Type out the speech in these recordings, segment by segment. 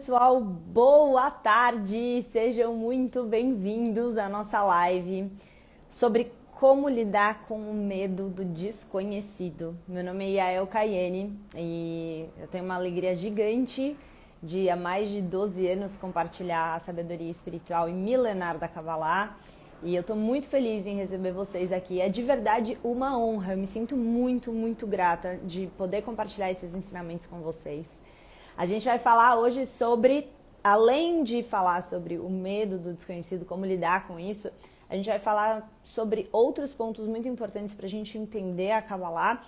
pessoal, boa tarde! Sejam muito bem-vindos à nossa live sobre como lidar com o medo do desconhecido. Meu nome é Yael Caiene e eu tenho uma alegria gigante de há mais de 12 anos compartilhar a sabedoria espiritual e milenar da Kabbalah. E eu estou muito feliz em receber vocês aqui. É de verdade uma honra. Eu me sinto muito grata de poder compartilhar esses ensinamentos com vocês. A gente vai falar hoje sobre, além de falar sobre o medo do desconhecido, como lidar com isso, a gente vai falar sobre outros pontos muito importantes para a gente entender a Kabbalah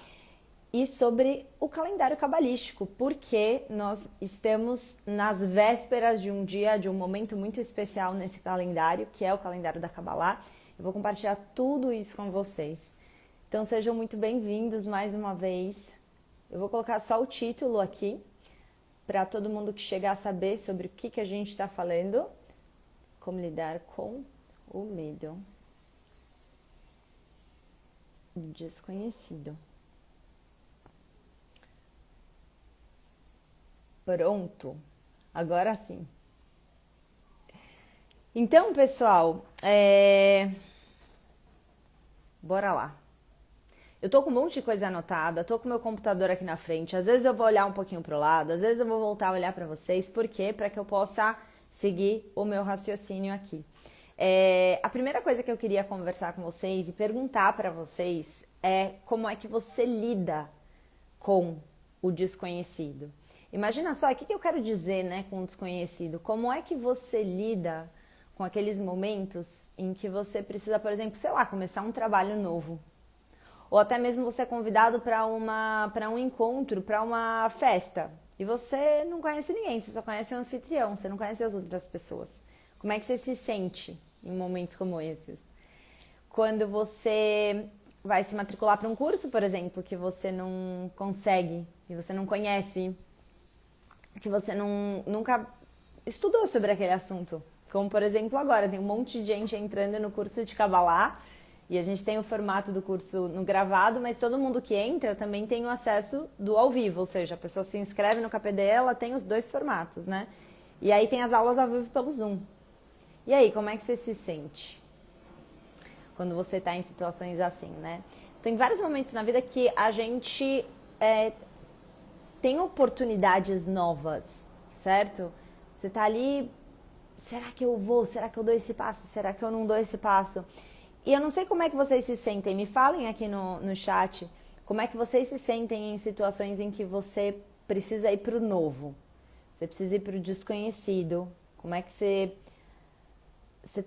e sobre o calendário cabalístico, porque nós estamos nas vésperas de um dia, de um momento muito especial nesse calendário, que é o calendário da Kabbalah. Eu vou compartilhar tudo isso com vocês. Então sejam muito bem-vindos mais uma vez. Eu vou colocar só o título aqui, para todo mundo que chegar a saber sobre o que a gente está falando, como lidar com o medo desconhecido. Pronto, agora sim. Então, pessoal, bora lá. Eu tô com um monte de coisa anotada, tô com meu computador aqui na frente, às vezes eu vou olhar um pouquinho pro lado, às vezes eu vou voltar a olhar para vocês, por quê? Para que eu possa seguir o meu raciocínio aqui. A primeira coisa que eu queria conversar com vocês e perguntar para vocês é como é que você lida com o desconhecido. Imagina só, o que eu quero dizer, né, com o desconhecido? Como é que você lida com aqueles momentos em que você precisa, por exemplo, sei lá, começar um trabalho novo? Ou até mesmo você é convidado para um encontro, para uma festa, e você não conhece ninguém, você só conhece o anfitrião, você não conhece as outras pessoas. Como é que você se sente em momentos como esses? Quando você vai se matricular para um curso, por exemplo, que você não consegue, que você não conhece, que você nunca estudou sobre aquele assunto. Como, por exemplo, agora, tem um monte de gente entrando no curso de Kabbalah, e a gente tem o formato do curso no gravado, mas todo mundo que entra também tem o acesso do ao vivo, ou seja, a pessoa se inscreve no KPD, ela tem os dois formatos, né? E aí tem as aulas ao vivo pelo Zoom. E aí, como é que você se sente quando você está em situações assim, né? Tem vários momentos na vida que a gente tem oportunidades novas, certo? Você tá ali, será que eu vou? Será que eu dou esse passo? Será que eu não dou esse passo? E eu não sei como é que vocês se sentem, me falem aqui no chat, como é que vocês se sentem em situações em que você precisa ir para o novo, você precisa ir para o desconhecido, como é que você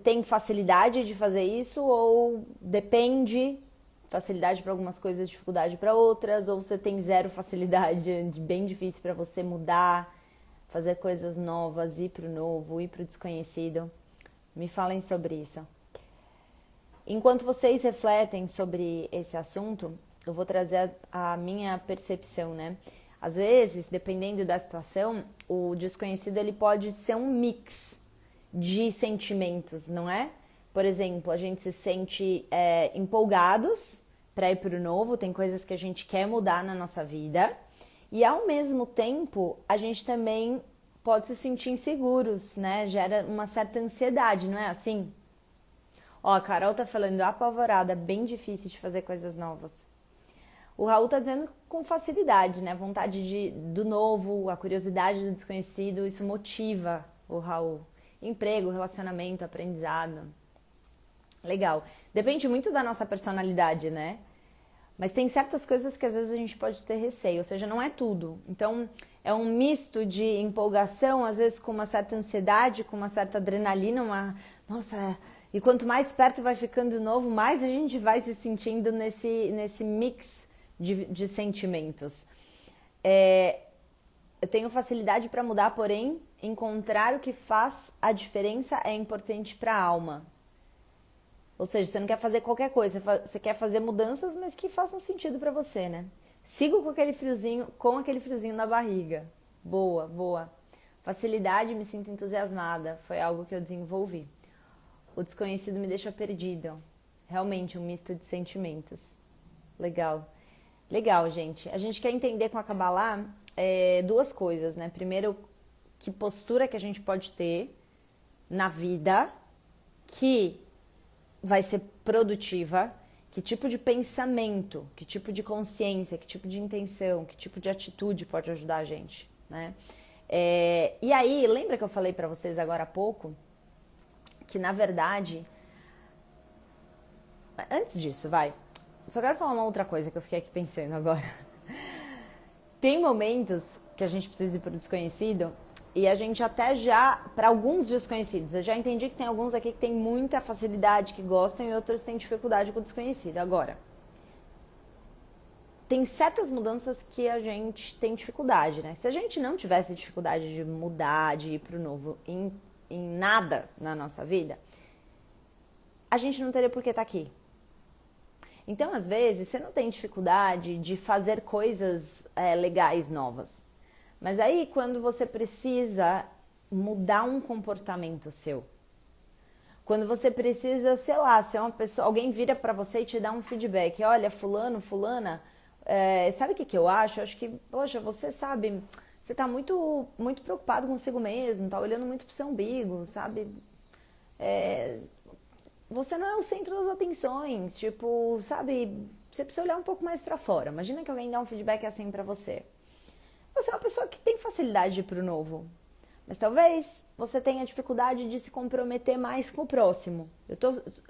tem facilidade de fazer isso ou depende, facilidade para algumas coisas, dificuldade para outras, ou você tem zero facilidade, bem difícil para você mudar, fazer coisas novas, ir para o novo, ir para o desconhecido? Me falem sobre isso. Enquanto vocês refletem sobre esse assunto, eu vou trazer a minha percepção, né? Às vezes, dependendo da situação, o desconhecido ele pode ser um mix de sentimentos, não é? Por exemplo, a gente se sente empolgados para ir para o novo, tem coisas que a gente quer mudar na nossa vida, e ao mesmo tempo a gente também pode se sentir inseguros, né? Gera uma certa ansiedade, não é assim? Ó, a Carol tá falando apavorada, bem difícil de fazer coisas novas. O Raul tá dizendo com facilidade, né? Vontade do novo, a curiosidade do desconhecido, isso motiva o Raul. Emprego, relacionamento, aprendizado. Legal. Depende muito da nossa personalidade, né? Mas tem certas coisas que às vezes a gente pode ter receio, ou seja, não é tudo. Então, é um misto de empolgação, às vezes com uma certa ansiedade, com uma certa adrenalina, nossa. E quanto mais perto vai ficando novo, mais a gente vai se sentindo nesse mix de sentimentos. Eu tenho facilidade para mudar, porém, encontrar o que faz a diferença é importante para a alma. Ou seja, você não quer fazer qualquer coisa, você quer fazer mudanças, mas que façam sentido para você, né? Sigo com aquele friozinho na barriga. Boa, boa. Facilidade, me sinto entusiasmada. Foi algo que eu desenvolvi. O desconhecido me deixa perdido. Realmente, um misto de sentimentos. Legal. Legal, gente. A gente quer entender com a Kabbalah duas coisas, né? Primeiro, que postura que a gente pode ter na vida que vai ser produtiva, que tipo de pensamento, que tipo de consciência, que tipo de intenção, que tipo de atitude pode ajudar a gente, né? E aí, lembra que eu falei pra vocês agora há pouco que, na verdade, antes disso, só quero falar uma outra coisa que eu fiquei aqui pensando agora. Tem momentos que a gente precisa ir pro desconhecido e a gente até já, para alguns desconhecidos, eu já entendi que tem alguns aqui que tem muita facilidade, que gostam, e outros têm dificuldade com o desconhecido. Agora, tem certas mudanças que a gente tem dificuldade, né? Se a gente não tivesse dificuldade de mudar, de ir pro novo em nada na nossa vida, a gente não teria por que estar aqui. Então, às vezes, você não tem dificuldade de fazer coisas legais, novas. Mas aí, quando você precisa mudar um comportamento seu, quando você precisa, sei lá, ser uma pessoa, alguém vira pra você e te dá um feedback, olha, fulano, fulana, sabe o que eu acho? Eu acho que, poxa, você sabe, você tá muito, muito preocupado consigo mesmo, tá olhando muito pro seu umbigo, sabe? Você não é o centro das atenções, tipo, sabe? Você precisa olhar um pouco mais pra fora. Imagina que alguém dá um feedback assim pra você. Você é uma pessoa que tem facilidade de ir pro novo. Mas talvez você tenha dificuldade de se comprometer mais com o próximo. Eu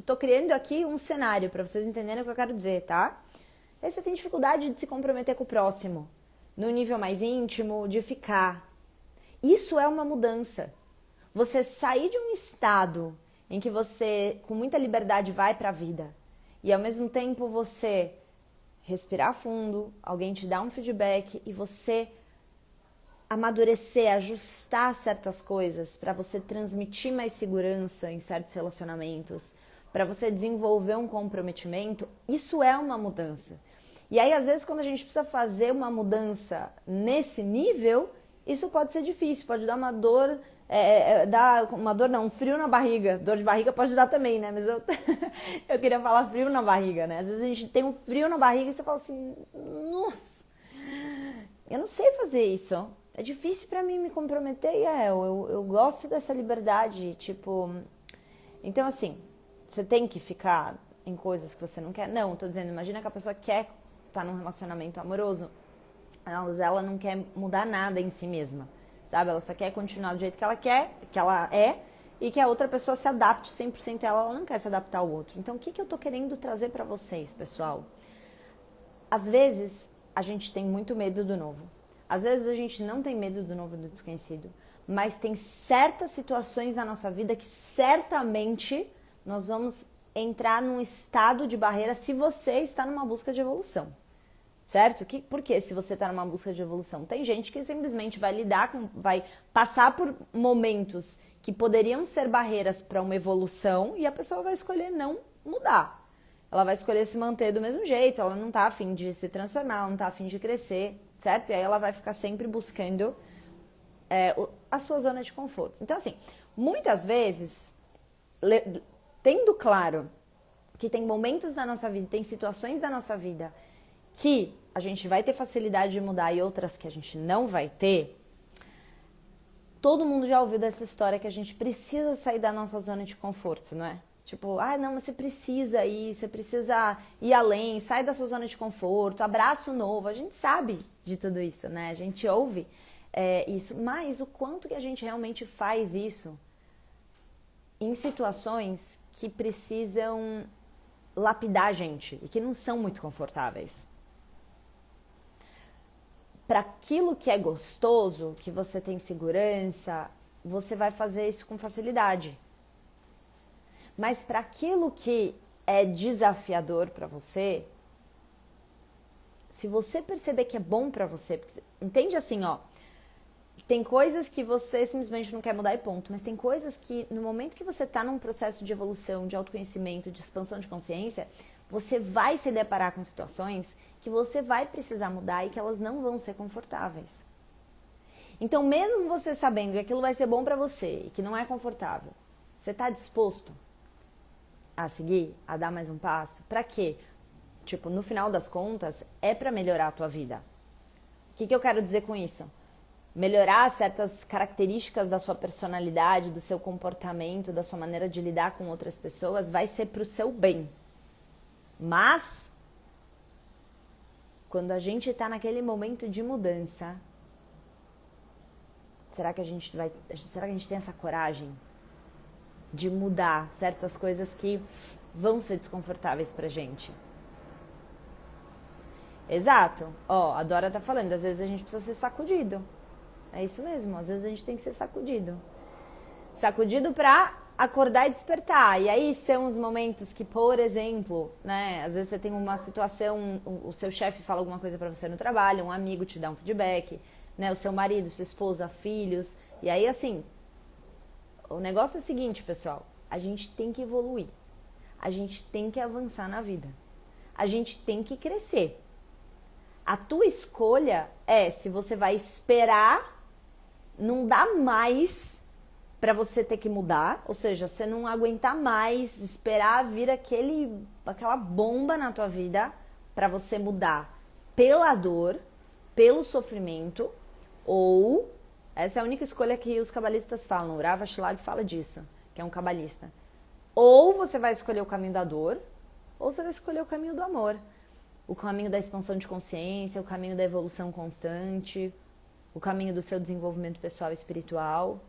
tô criando aqui um cenário pra vocês entenderem o que eu quero dizer, tá? Aí você tem dificuldade de se comprometer com o próximo. No nível mais íntimo, de ficar. Isso é uma mudança. Você sair de um estado em que você, com muita liberdade, vai pra vida. E ao mesmo tempo você respirar fundo, alguém te dá um feedback e você amadurecer, ajustar certas coisas para você transmitir mais segurança em certos relacionamentos, para você desenvolver um comprometimento, isso é uma mudança. E aí, às vezes, quando a gente precisa fazer uma mudança nesse nível, isso pode ser difícil, pode dar uma dor, um frio na barriga. Dor de barriga pode dar também, né? Mas eu queria falar frio na barriga, né? Às vezes a gente tem um frio na barriga e você fala assim, nossa, eu não sei fazer isso. É difícil pra mim me comprometer, e eu gosto dessa liberdade, tipo... Então, assim, você tem que ficar em coisas que você não quer? Não, tô dizendo, imagina que a pessoa quer estar num relacionamento amoroso, mas ela não quer mudar nada em si mesma, sabe? Ela só quer continuar do jeito que ela quer, que ela é, e que a outra pessoa se adapte 100% a ela, ela não quer se adaptar ao outro. Então, o que eu tô querendo trazer pra vocês, pessoal? Às vezes, a gente tem muito medo do novo. Às vezes a gente não tem medo do novo e do desconhecido, mas tem certas situações na nossa vida que certamente nós vamos entrar num estado de barreira se você está numa busca de evolução, certo? Por que se você está numa busca de evolução? Tem gente que simplesmente vai passar por momentos que poderiam ser barreiras para uma evolução e a pessoa vai escolher não mudar. Ela vai escolher se manter do mesmo jeito, ela não está a fim de se transformar, ela não está a fim de crescer, certo? E aí ela vai ficar sempre buscando a sua zona de conforto. Então, assim, muitas vezes, tendo claro que tem momentos da nossa vida, tem situações da nossa vida que a gente vai ter facilidade de mudar e outras que a gente não vai ter, todo mundo já ouviu dessa história que a gente precisa sair da nossa zona de conforto, não é? Tipo, não, mas você precisa ir além, sai da sua zona de conforto, abraço novo. A gente sabe de tudo isso, né? A gente ouve isso, mas o quanto que a gente realmente faz isso em situações que precisam lapidar a gente e que não são muito confortáveis. Para aquilo que é gostoso, que você tem segurança, você vai fazer isso com facilidade. Mas para aquilo que é desafiador para você, se você perceber que é bom para você, entende assim, ó, tem coisas que você simplesmente não quer mudar e ponto, mas tem coisas que no momento que você está num processo de evolução, de autoconhecimento, de expansão de consciência, você vai se deparar com situações que você vai precisar mudar e que elas não vão ser confortáveis. Então, mesmo você sabendo que aquilo vai ser bom para você e que não é confortável, você está disposto a seguir, a dar mais um passo? Pra quê? Tipo, no final das contas, é pra melhorar a tua vida. O que eu quero dizer com isso? melhorar certas características da sua personalidade, do seu comportamento, da sua maneira de lidar com outras pessoas, vai ser pro seu bem. Mas, quando a gente tá naquele momento de mudança, será que a gente tem essa coragem de mudar certas coisas que vão ser desconfortáveis pra gente? Exato. Ó, a Dora tá falando, às vezes a gente precisa ser sacudido. É isso mesmo, às vezes a gente tem que ser sacudido. Sacudido pra acordar e despertar. E aí são os momentos que, por exemplo, né, às vezes você tem uma situação, o seu chefe fala alguma coisa pra você no trabalho, um amigo te dá um feedback, né, o seu marido, sua esposa, filhos. E aí, assim, o negócio é o seguinte, pessoal, a gente tem que evoluir. A gente tem que avançar na vida. A gente tem que crescer. A tua escolha é se você vai esperar, não dá mais pra você ter que mudar, ou seja, você não aguentar mais esperar vir aquela bomba na tua vida pra você mudar pela dor, pelo sofrimento, ou essa é a única escolha que os cabalistas falam. O Rav Ashlag fala disso, que é um cabalista. Ou você vai escolher o caminho da dor, ou você vai escolher o caminho do amor. O caminho da expansão de consciência, o caminho da evolução constante, o caminho do seu desenvolvimento pessoal e espiritual.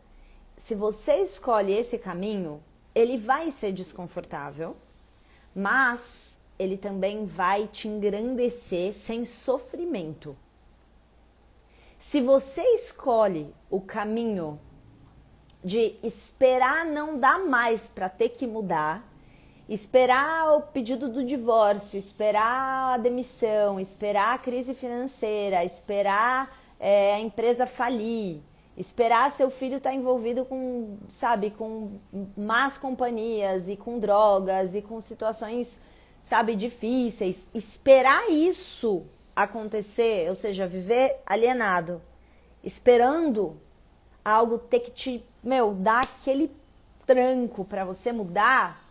Se você escolhe esse caminho, ele vai ser desconfortável, mas ele também vai te engrandecer sem sofrimento. Se você escolhe o caminho de esperar não dar mais para ter que mudar, esperar o pedido do divórcio, esperar a demissão, esperar a crise financeira, esperar a empresa falir, esperar seu filho estar envolvido com, sabe, com más companhias e com drogas e com situações, sabe, difíceis, esperar isso acontecer, ou seja, viver alienado, esperando algo ter que te, dar aquele tranco para você mudar,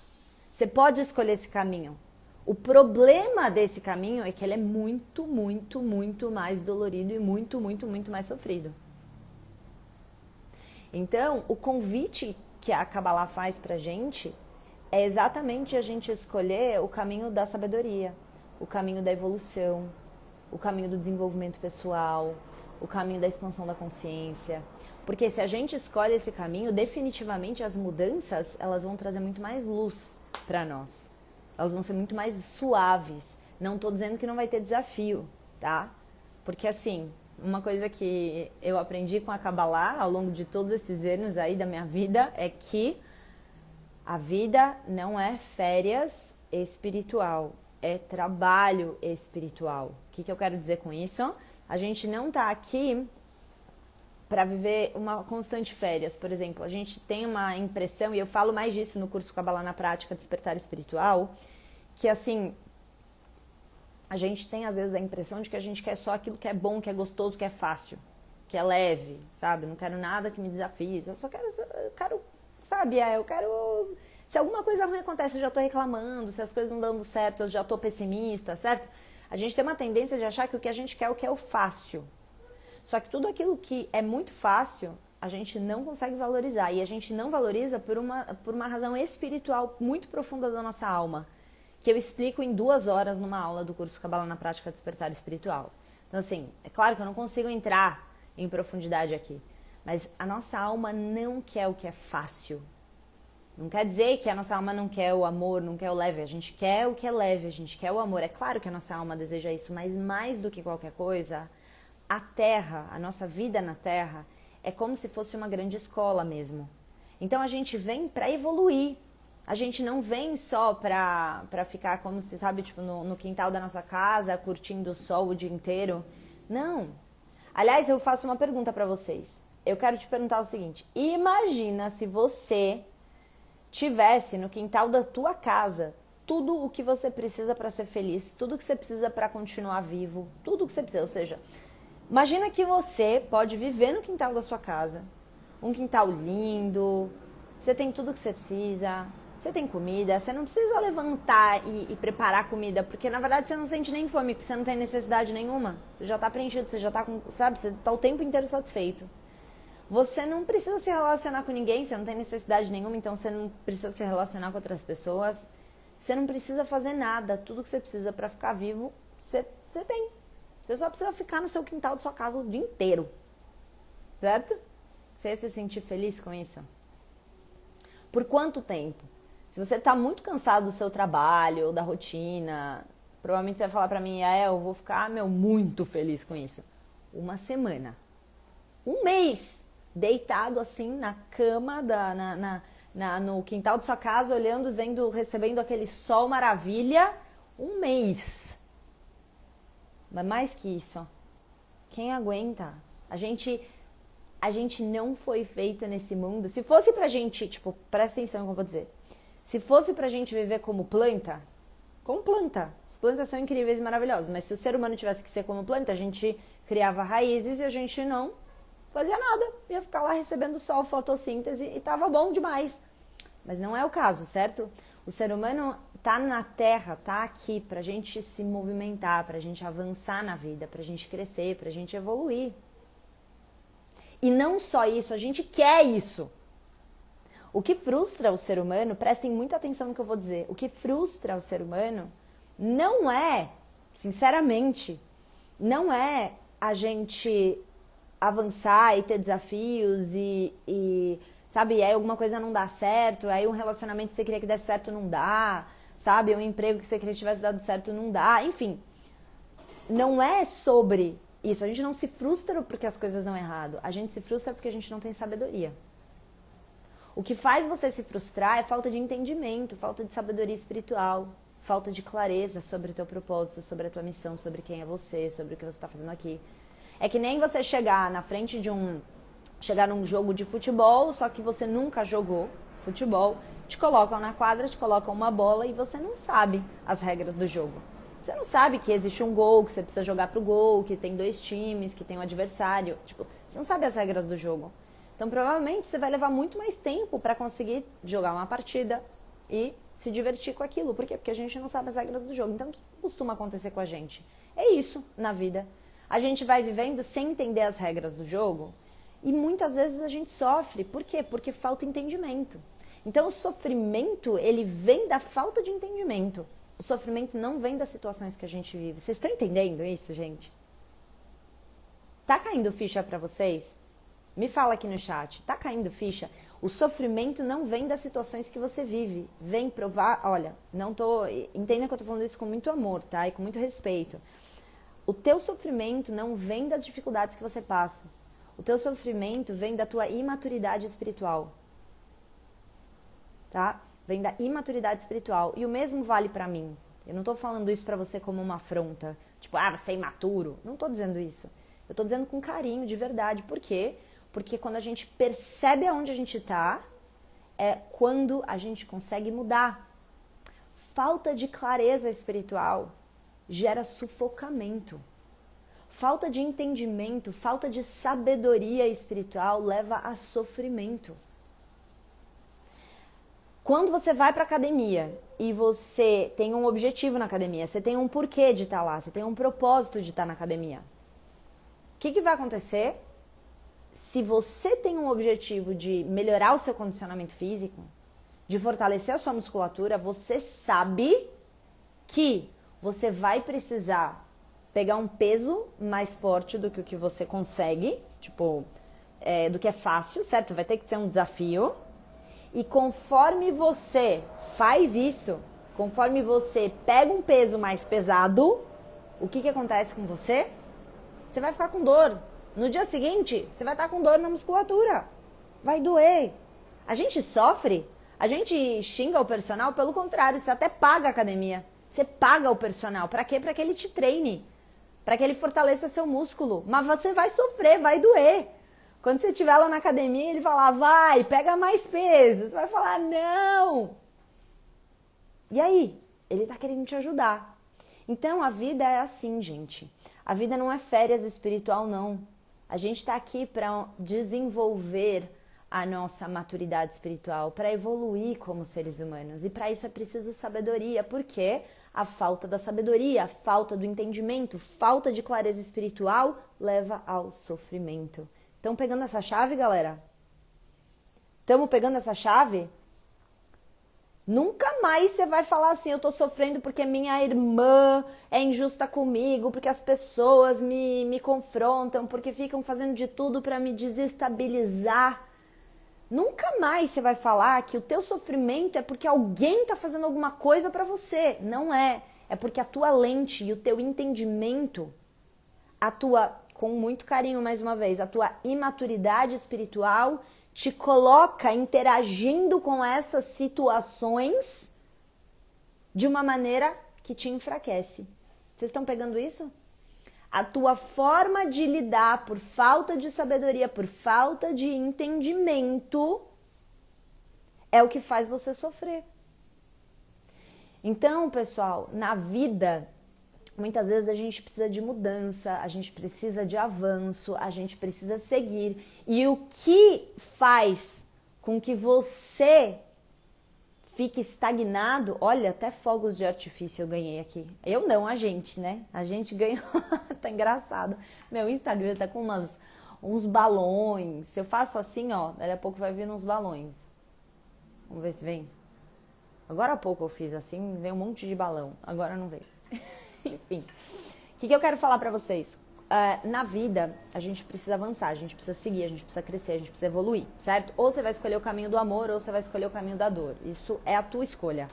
você pode escolher esse caminho. O problema desse caminho é que ele é muito, muito, muito mais dolorido e muito, muito, muito mais sofrido. Então, o convite que a Kabbalah faz pra gente é exatamente a gente escolher o caminho da sabedoria, o caminho da evolução, o caminho do desenvolvimento pessoal, o caminho da expansão da consciência. Porque se a gente escolhe esse caminho, definitivamente as mudanças, elas vão trazer muito mais luz para nós. Elas vão ser muito mais suaves. Não tô dizendo que não vai ter desafio, tá? Porque assim, uma coisa que eu aprendi com a Kabbalah ao longo de todos esses anos aí da minha vida é que a vida não é férias espiritual, é trabalho espiritual. O que eu quero dizer com isso? A gente não tá aqui para viver uma constante férias, por exemplo. A gente tem uma impressão, e eu falo mais disso no curso Kabbalah na Prática, Despertar Espiritual, que assim, a gente tem às vezes a impressão de que a gente quer só aquilo que é bom, que é gostoso, que é fácil, que é leve, sabe? Não quero nada que me desafie, eu quero, sabe? Eu quero... Se alguma coisa ruim acontece, eu já tô reclamando, se as coisas não dando certo, eu já tô pessimista, certo? A gente tem uma tendência de achar que o que a gente quer é o que é o fácil. Só que tudo aquilo que é muito fácil, a gente não consegue valorizar. E a gente não valoriza por uma razão espiritual muito profunda da nossa alma, que eu explico em 2 horas numa aula do curso Kabbalah na Prática Despertar Espiritual. Então, assim, é claro que eu não consigo entrar em profundidade aqui, mas a nossa alma não quer o que é fácil. Não quer dizer que a nossa alma não quer o amor, não quer o leve. A gente quer o que é leve, a gente quer o amor. É claro que a nossa alma deseja isso, mas mais do que qualquer coisa, a Terra, a nossa vida na Terra, é como se fosse uma grande escola mesmo. Então a gente vem para evoluir. A gente não vem só pra ficar, como se sabe, tipo, no quintal da nossa casa, curtindo o sol o dia inteiro. Não. Aliás, eu faço uma pergunta pra vocês. Eu quero te perguntar o seguinte. Imagina se você tivesse no quintal da tua casa tudo o que você precisa pra ser feliz, tudo o que você precisa pra continuar vivo, tudo o que você precisa. Ou seja, imagina que você pode viver no quintal da sua casa. Um quintal lindo, você tem tudo o que você precisa. Você tem comida, você não precisa levantar e preparar comida, porque na verdade você não sente nem fome, porque você não tem necessidade nenhuma. Você já tá preenchido, você já tá com, sabe, você tá o tempo inteiro satisfeito. Você não precisa se relacionar com ninguém, você não tem necessidade nenhuma, então você não precisa se relacionar com outras pessoas. Você não precisa fazer nada, tudo que você precisa pra ficar vivo, você tem. Você só precisa ficar no seu quintal de sua casa o dia inteiro. Certo? Você ia se sentir feliz com isso? Por quanto tempo? Se você tá muito cansado do seu trabalho ou da rotina, provavelmente você vai falar pra mim, eu vou ficar, muito feliz com isso. Uma semana. Um mês. Deitado assim na cama, no quintal de sua casa, olhando, vendo, recebendo aquele sol maravilha. Um mês. Mas mais que isso, quem aguenta? A gente não foi feito nesse mundo. Se fosse pra gente, presta atenção no que eu vou dizer. Se fosse pra gente viver como planta, as plantas são incríveis e maravilhosas, mas se o ser humano tivesse que ser como planta, a gente criava raízes e a gente não fazia nada. Ia ficar lá recebendo sol, fotossíntese e tava bom demais. Mas não é o caso, certo? O ser humano tá na Terra, tá aqui pra gente se movimentar, pra gente avançar na vida, pra gente crescer, pra gente evoluir. E não só isso, a gente quer isso. O que frustra o ser humano, prestem muita atenção no que eu vou dizer, o que frustra o ser humano não é, sinceramente, não é a gente avançar e ter desafios sabe, aí alguma coisa não dá certo, aí um relacionamento que você queria que desse certo não dá, sabe, um emprego que você queria que tivesse dado certo não dá, enfim. Não é sobre isso, a gente não se frustra porque as coisas dão errado, a gente se frustra porque a gente não tem sabedoria. O que faz você se frustrar é falta de entendimento, falta de sabedoria espiritual, falta de clareza sobre o teu propósito, sobre a tua missão, sobre quem é você, sobre o que você está fazendo aqui. É que nem você chegar na frente chegar num jogo de futebol, só que você nunca jogou futebol, te colocam na quadra, te colocam uma bola e você não sabe as regras do jogo. Você não sabe que existe um gol, que você precisa jogar pro gol, que tem 2 times, que tem um adversário. Você não sabe as regras do jogo. Então, provavelmente, você vai levar muito mais tempo para conseguir jogar uma partida e se divertir com aquilo. Por quê? Porque a gente não sabe as regras do jogo. Então, o que costuma acontecer com a gente? É isso na vida. A gente vai vivendo sem entender as regras do jogo e muitas vezes a gente sofre. Por quê? Porque falta entendimento. Então, o sofrimento, ele vem da falta de entendimento. O sofrimento não vem das situações que a gente vive. Vocês estão entendendo isso, gente? Tá caindo ficha para vocês? Me fala aqui no chat, tá caindo ficha? O sofrimento não vem das situações que você vive. Vem provar, olha, entenda que eu tô falando isso com muito amor, tá? E com muito respeito. O teu sofrimento não vem das dificuldades que você passa. O teu sofrimento vem da tua imaturidade espiritual. Tá? Vem da imaturidade espiritual. E o mesmo vale pra mim. Eu não tô falando isso pra você como uma afronta. Tipo, você é imaturo. Não tô dizendo isso. Eu tô dizendo com carinho, de verdade. Por quê? Porque quando a gente percebe aonde a gente tá, é quando a gente consegue mudar. Falta de clareza espiritual gera sufocamento. Falta de entendimento, falta de sabedoria espiritual leva a sofrimento. Quando você vai para academia e você tem um objetivo na academia, você tem um porquê de estar lá, você tem um propósito de estar na academia. O que vai acontecer? Se você tem um objetivo de melhorar o seu condicionamento físico, de fortalecer a sua musculatura, você sabe que você vai precisar pegar um peso mais forte do que o que você consegue, do que é fácil, certo? Vai ter que ser um desafio. E conforme você faz isso, conforme você pega um peso mais pesado, o que acontece com você? Você vai ficar com dor. No dia seguinte, você vai estar com dor na musculatura. Vai doer. A gente sofre, a gente xinga o personal, pelo contrário, você até paga a academia. Você paga o personal. Pra quê? Pra que ele te treine. Pra que ele fortaleça seu músculo. Mas você vai sofrer, vai doer. Quando você estiver lá na academia, ele falar, vai, pega mais peso. Você vai falar, não. E aí? Ele tá querendo te ajudar. Então, a vida é assim, gente. A vida não é férias espiritual, não. A gente tá aqui para desenvolver a nossa maturidade espiritual, para evoluir como seres humanos. E para isso é preciso sabedoria, porque a falta da sabedoria, a falta do entendimento, falta de clareza espiritual leva ao sofrimento. Estão pegando essa chave, galera? Estamos pegando essa chave? Nunca mais você vai falar assim, eu tô sofrendo porque minha irmã é injusta comigo, porque as pessoas me confrontam, porque ficam fazendo de tudo para me desestabilizar. Nunca mais você vai falar que o teu sofrimento é porque alguém tá fazendo alguma coisa para você. Não é. É porque a tua lente e o teu entendimento, a tua, com muito carinho mais uma vez, a tua imaturidade espiritual te coloca interagindo com essas situações de uma maneira que te enfraquece. Vocês estão pegando isso? A tua forma de lidar por falta de sabedoria, por falta de entendimento, é o que faz você sofrer. Então, pessoal, na vida, muitas vezes a gente precisa de mudança, a gente precisa de avanço, a gente precisa seguir. E o que faz com que você fique estagnado, olha, até fogos de artifício eu ganhei aqui. Eu não, a gente, né? A gente ganhou, tá engraçado. Meu Instagram tá com uns balões. Se eu faço assim, ó, daqui a pouco vai vir uns balões. Vamos ver se vem. Agora há pouco eu fiz assim, veio um monte de balão. Agora não veio. Enfim, o que eu quero falar pra vocês? Na vida, a gente precisa avançar, a gente precisa seguir, a gente precisa crescer, a gente precisa evoluir, certo? Ou você vai escolher o caminho do amor, ou você vai escolher o caminho da dor. Isso é a tua escolha.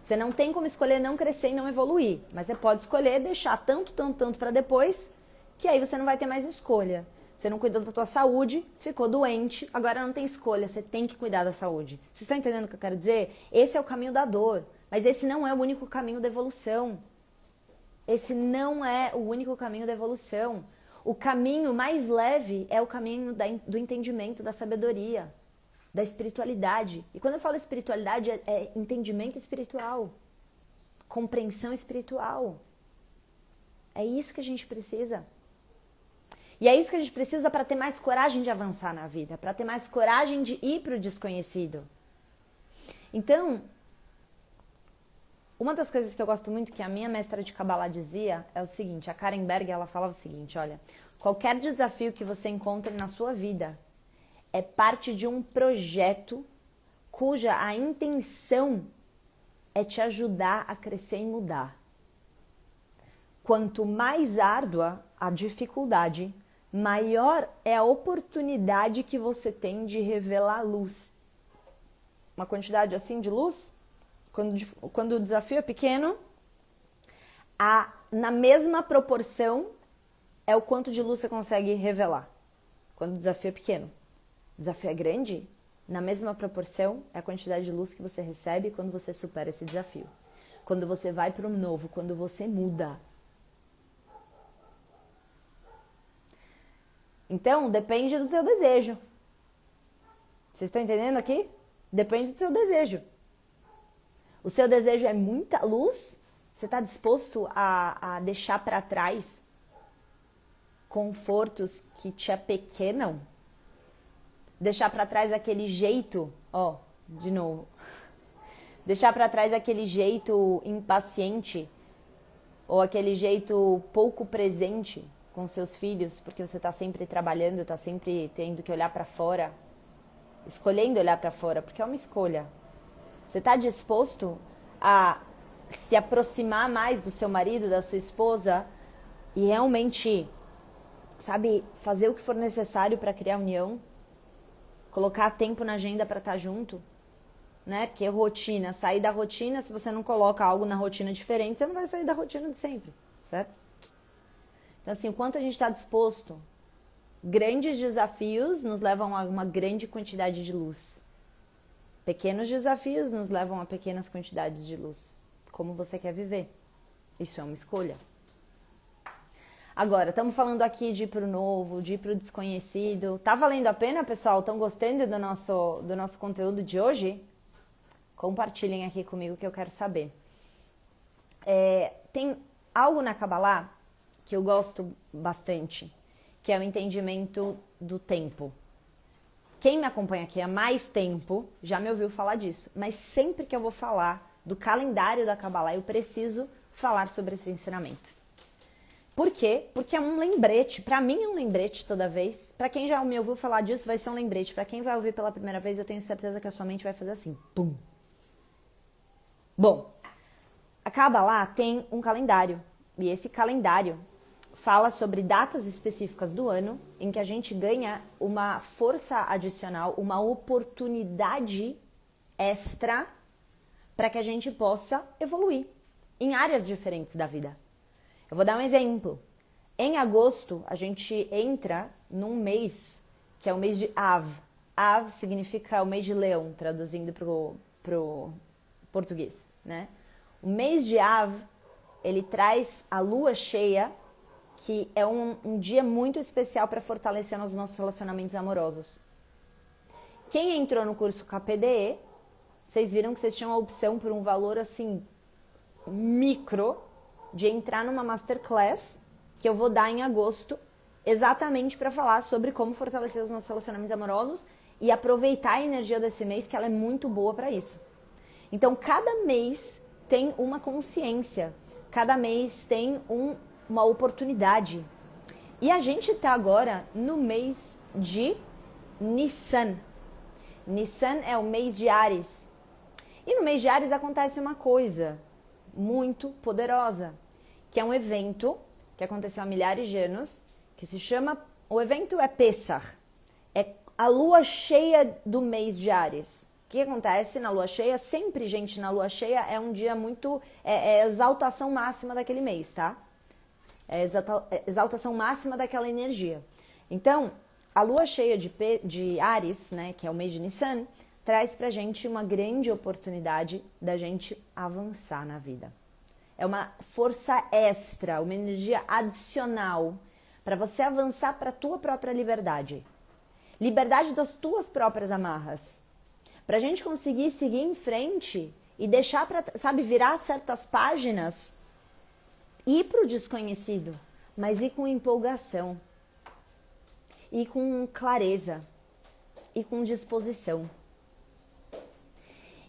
Você não tem como escolher não crescer e não evoluir, mas você pode escolher deixar tanto pra depois, que aí você não vai ter mais escolha. Você não cuidou da tua saúde, ficou doente, agora não tem escolha, você tem que cuidar da saúde. Vocês estão entendendo o que eu quero dizer? Esse é o caminho da dor, mas esse não é o único caminho da evolução. Esse não é o único caminho da evolução. O caminho mais leve é o caminho do entendimento, da sabedoria, da espiritualidade. E quando eu falo espiritualidade, é entendimento espiritual, compreensão espiritual. É isso que a gente precisa. E é isso que a gente precisa para ter mais coragem de avançar na vida, para ter mais coragem de ir para o desconhecido. Então, uma das coisas que eu gosto muito que a minha mestra de Kabbalah dizia é o seguinte, a Karen Berg, ela falava o seguinte, olha, qualquer desafio que você encontre na sua vida é parte de um projeto cuja a intenção é te ajudar a crescer e mudar. Quanto mais árdua a dificuldade, maior é a oportunidade que você tem de revelar luz. Uma quantidade assim de luz, quando o desafio é pequeno, na mesma proporção é o quanto de luz você consegue revelar. Quando o desafio é pequeno. O desafio é grande, na mesma proporção é a quantidade de luz que você recebe quando você supera esse desafio. Quando você vai para o novo, quando você muda. Então, depende do seu desejo. Vocês estão entendendo aqui? Depende do seu desejo. O seu desejo é muita luz? Você está disposto a deixar para trás confortos que te apequenam? Deixar para trás aquele jeito, de novo. Deixar para trás aquele jeito impaciente ou aquele jeito pouco presente com seus filhos, porque você está sempre trabalhando, está sempre tendo que olhar para fora, escolhendo olhar para fora, porque é uma escolha. Você está disposto a se aproximar mais do seu marido, da sua esposa e realmente, sabe, fazer o que for necessário para criar união? Colocar tempo na agenda para estar junto? Né? Porque rotina, sair da rotina, se você não coloca algo na rotina diferente, você não vai sair da rotina de sempre, certo? Então, assim, o quanto a gente está disposto, grandes desafios nos levam a uma grande quantidade de luz. Pequenos desafios nos levam a pequenas quantidades de luz. Como você quer viver? Isso é uma escolha. Agora, estamos falando aqui de ir pro novo, de ir pro desconhecido. Tá valendo a pena, pessoal? Estão gostando do nosso conteúdo de hoje? Compartilhem aqui comigo que eu quero saber. Tem algo na Kabbalah que eu gosto bastante, que é o entendimento do tempo. Quem me acompanha aqui há mais tempo já me ouviu falar disso, mas sempre que eu vou falar do calendário da Kabbalah, eu preciso falar sobre esse ensinamento. Por quê? Porque é um lembrete, para mim é um lembrete toda vez. Para quem já me ouviu falar disso, vai ser um lembrete. Para quem vai ouvir pela primeira vez, eu tenho certeza que a sua mente vai fazer assim, pum. Bom, a Kabbalah tem um calendário, e esse calendário fala sobre datas específicas do ano em que a gente ganha uma força adicional, uma oportunidade extra para que a gente possa evoluir em áreas diferentes da vida. Eu vou dar um exemplo. Em agosto, a gente entra num mês que é o mês de Av. Av significa o mês de leão, traduzindo pro português, né? O mês de Av, ele traz a lua cheia, que é um dia muito especial para fortalecer os nossos relacionamentos amorosos. Quem entrou no curso KPDE, vocês viram que vocês tinham a opção por um valor assim, micro, de entrar numa masterclass que eu vou dar em agosto, exatamente para falar sobre como fortalecer os nossos relacionamentos amorosos e aproveitar a energia desse mês, que ela é muito boa para isso. Então, cada mês tem uma consciência, cada mês tem uma oportunidade. E a gente está agora no mês de Nissan. Nissan é o mês de Áries. E no mês de Áries acontece uma coisa muito poderosa, que é um evento que aconteceu há milhares de anos, que se chama, o evento é Pessach, é a lua cheia do mês de Áries. O que acontece na lua cheia? Sempre, gente, na lua cheia é um dia muito, é exaltação máxima daquele mês, tá? É exaltação máxima daquela energia. Então, a lua cheia de Áries, né, que é o mês de Nissan, traz pra gente uma grande oportunidade da gente avançar na vida. É uma força extra, uma energia adicional para você avançar para a tua própria liberdade. Liberdade das tuas próprias amarras. Para a gente conseguir seguir em frente e deixar para, sabe, virar certas páginas, ir para o desconhecido, mas ir com empolgação, ir com clareza, ir com disposição.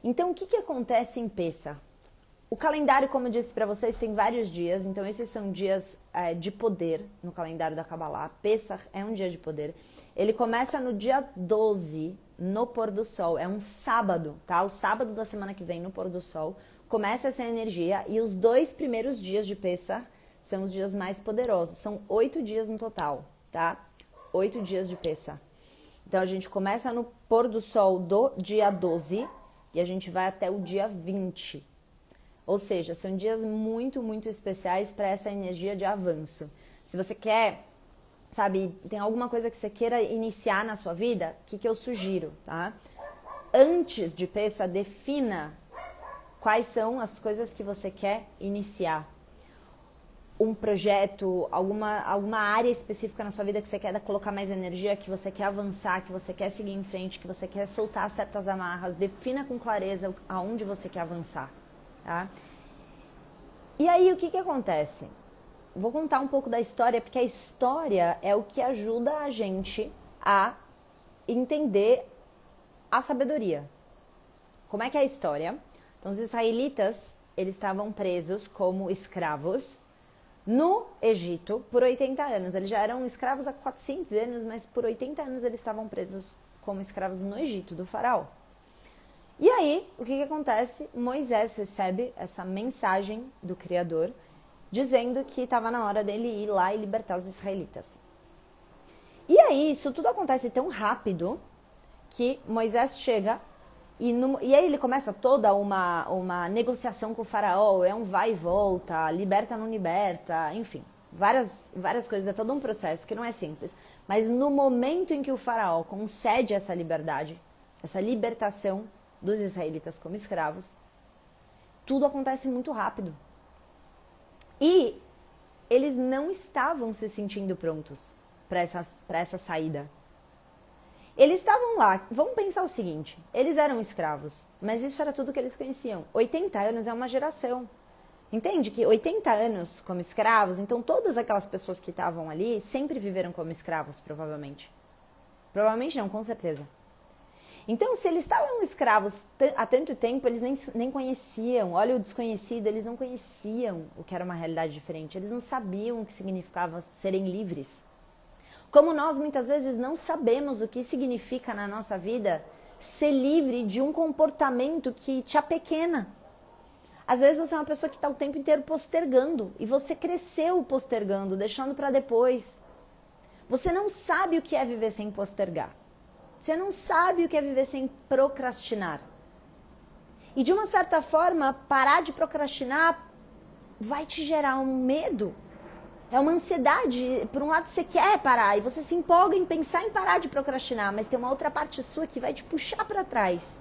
Então, o que acontece em Pessach? O calendário, como eu disse para vocês, tem vários dias. Então, esses são dias de poder no calendário da Kabbalah. Pessach é um dia de poder. Ele começa no dia 12, no pôr do sol. É um sábado, tá? O sábado da semana que vem, no pôr do sol, começa essa energia. E os 2 primeiros dias de Pessach são os dias mais poderosos. São 8 dias no total, tá? 8 dias de Pessach. Então, a gente começa no pôr do sol do dia 12 e a gente vai até o dia 20. Ou seja, são dias muito, muito especiais para essa energia de avanço. Se você quer, sabe, tem alguma coisa que você queira iniciar na sua vida, o que eu sugiro, tá? Antes de Pessach, defina quais são as coisas que você quer iniciar. Um projeto, alguma área específica na sua vida que você quer colocar mais energia, que você quer avançar, que você quer seguir em frente, que você quer soltar certas amarras. Defina com clareza aonde você quer avançar. Tá? E aí, o que acontece? Vou contar um pouco da história, porque a história é o que ajuda a gente a entender a sabedoria. Como é que é a história? Então, os israelitas, eles estavam presos como escravos no Egito por 80 anos. Eles já eram escravos há 400 anos, mas por 80 anos eles estavam presos como escravos no Egito, do faraó. E aí, o que acontece? Moisés recebe essa mensagem do Criador, dizendo que estava na hora dele ir lá e libertar os israelitas. E aí, isso tudo acontece tão rápido que Moisés chega e aí ele começa toda uma negociação com o faraó, é um vai e volta, liberta, não liberta, enfim, várias coisas, é todo um processo que não é simples. Mas no momento em que o faraó concede essa liberdade, essa libertação dos israelitas como escravos, tudo acontece muito rápido. E eles não estavam se sentindo prontos para essa saída. Eles estavam lá, vamos pensar o seguinte, eles eram escravos, mas isso era tudo que eles conheciam. 80 anos é uma geração. Entende que 80 anos como escravos, então todas aquelas pessoas que estavam ali sempre viveram como escravos, provavelmente. Provavelmente não, com certeza. Então, se eles estavam escravos há tanto tempo, eles nem conheciam. Olha o desconhecido, eles não conheciam o que era uma realidade diferente. Eles não sabiam o que significava serem livres. Como nós, muitas vezes, não sabemos o que significa na nossa vida ser livre de um comportamento que te apequena. Às vezes você é uma pessoa que está o tempo inteiro postergando. E você cresceu postergando, deixando para depois. Você não sabe o que é viver sem postergar. Você não sabe o que é viver sem procrastinar. E de uma certa forma, parar de procrastinar vai te gerar um medo. É uma ansiedade. Por um lado você quer parar e você se empolga em pensar em parar de procrastinar, mas tem uma outra parte sua que vai te puxar para trás.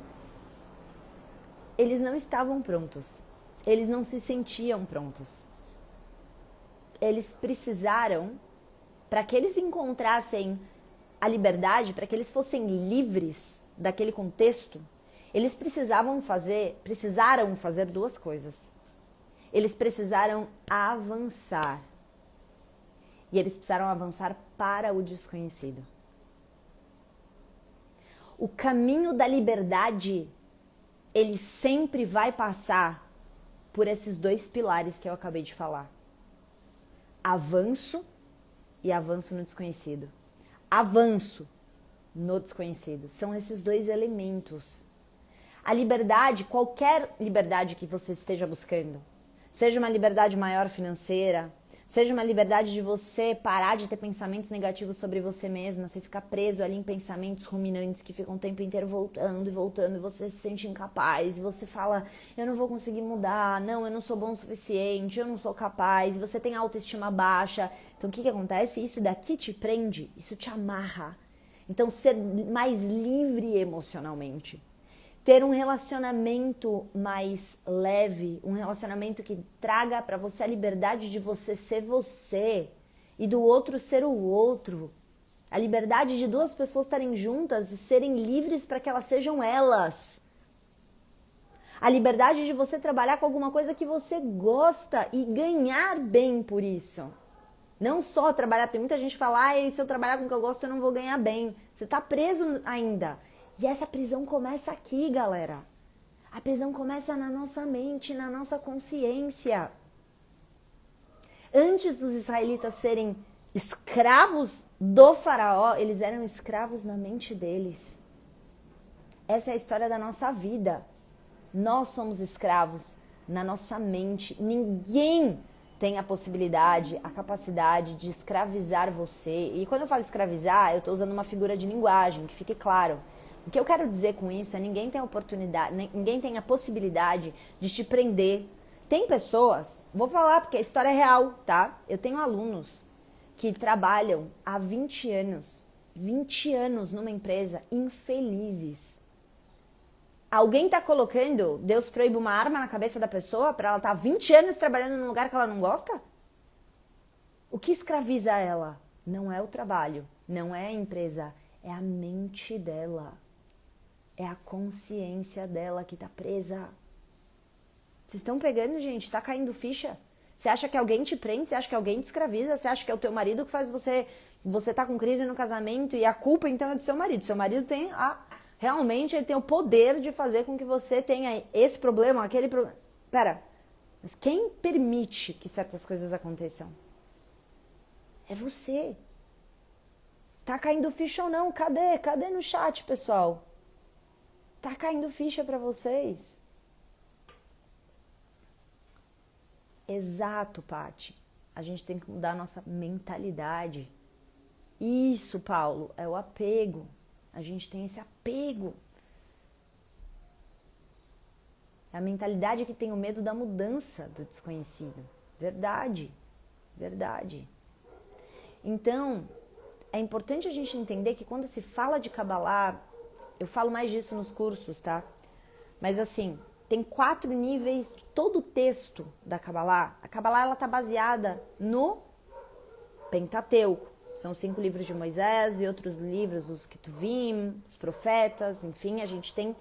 Eles não estavam prontos. Eles não se sentiam prontos. Eles precisaram, para que eles encontrassem a liberdade, para que eles fossem livres daquele contexto, eles precisaram fazer duas coisas. Eles precisaram avançar. E eles precisaram avançar para o desconhecido. O caminho da liberdade, ele sempre vai passar por esses dois pilares que eu acabei de falar. Avanço e avanço no desconhecido. Avanço no desconhecido. São esses dois elementos. A liberdade, qualquer liberdade que você esteja buscando, seja uma liberdade maior financeira, seja uma liberdade de você parar de ter pensamentos negativos sobre você mesma, você ficar preso ali em pensamentos ruminantes que ficam o tempo inteiro voltando e voltando, e você se sente incapaz, e você fala, eu não vou conseguir mudar, não, eu não sou bom o suficiente, eu não sou capaz, e você tem autoestima baixa. Então o que acontece? Isso daqui te prende, isso te amarra. Então ser mais livre emocionalmente. Ter um relacionamento mais leve, um relacionamento que traga para você a liberdade de você ser você e do outro ser o outro. A liberdade de duas pessoas estarem juntas e serem livres para que elas sejam elas. A liberdade de você trabalhar com alguma coisa que você gosta e ganhar bem por isso. Não só trabalhar, tem muita gente que fala, se eu trabalhar com o que eu gosto eu não vou ganhar bem. Você está preso ainda. E essa prisão começa aqui, galera. A prisão começa na nossa mente, na nossa consciência. Antes dos israelitas serem escravos do faraó, eles eram escravos na mente deles. Essa é a história da nossa vida. Nós somos escravos na nossa mente. Ninguém tem a possibilidade, a capacidade de escravizar você. E quando eu falo escravizar, eu estou usando uma figura de linguagem, que fique claro. O que eu quero dizer com isso é ninguém tem a oportunidade, ninguém tem a possibilidade de te prender. Tem pessoas, vou falar porque a história é real, tá? Eu tenho alunos que trabalham há 20 anos numa empresa, infelizes. Alguém tá colocando, Deus proíbe uma arma na cabeça da pessoa para ela estar 20 anos trabalhando num lugar que ela não gosta? O que escraviza ela? Não é o trabalho, não é a empresa, é a mente dela. É a consciência dela que tá presa. Vocês estão pegando, gente? Tá caindo ficha? Você acha que alguém te prende? Você acha que alguém te escraviza? Você acha que é o teu marido que faz você tá com crise no casamento e a culpa então é do seu marido? Seu marido tem realmente ele tem o poder de fazer com que você tenha esse problema, aquele problema. Pera, mas quem permite que certas coisas aconteçam? É você. Tá caindo ficha ou não? Cadê? Cadê no chat, pessoal? Tá caindo ficha pra vocês? Exato, Paty. A gente tem que mudar a nossa mentalidade. Isso, Paulo, é o apego. A gente tem esse apego. É a mentalidade que tem o medo da mudança, do desconhecido. Verdade, verdade. Então, é importante a gente entender que quando se fala de Kabbalah, eu falo mais disso nos cursos, tá? Mas assim, tem 4 níveis, todo o texto da Kabbalah. A Kabbalah, ela tá baseada no Pentateuco. São 5 livros de Moisés e outros livros, os Ketuvim, os profetas, enfim, a gente tem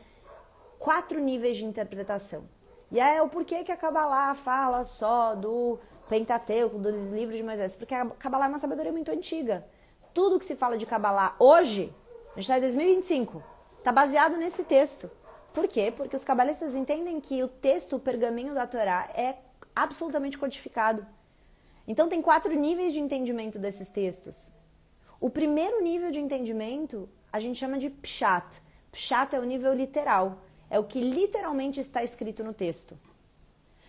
4 níveis de interpretação. E aí é o porquê que a Kabbalah fala só do Pentateuco, dos livros de Moisés. Porque a Kabbalah é uma sabedoria muito antiga. Tudo que se fala de Kabbalah hoje, a gente está em 2025, Está baseado nesse texto. Por quê? Porque os cabalistas entendem que o texto, o pergaminho da Torá, é absolutamente codificado. Então tem 4 níveis de entendimento desses textos. O primeiro nível de entendimento a gente chama de pshat. Pshat é o nível literal, é o que literalmente está escrito no texto.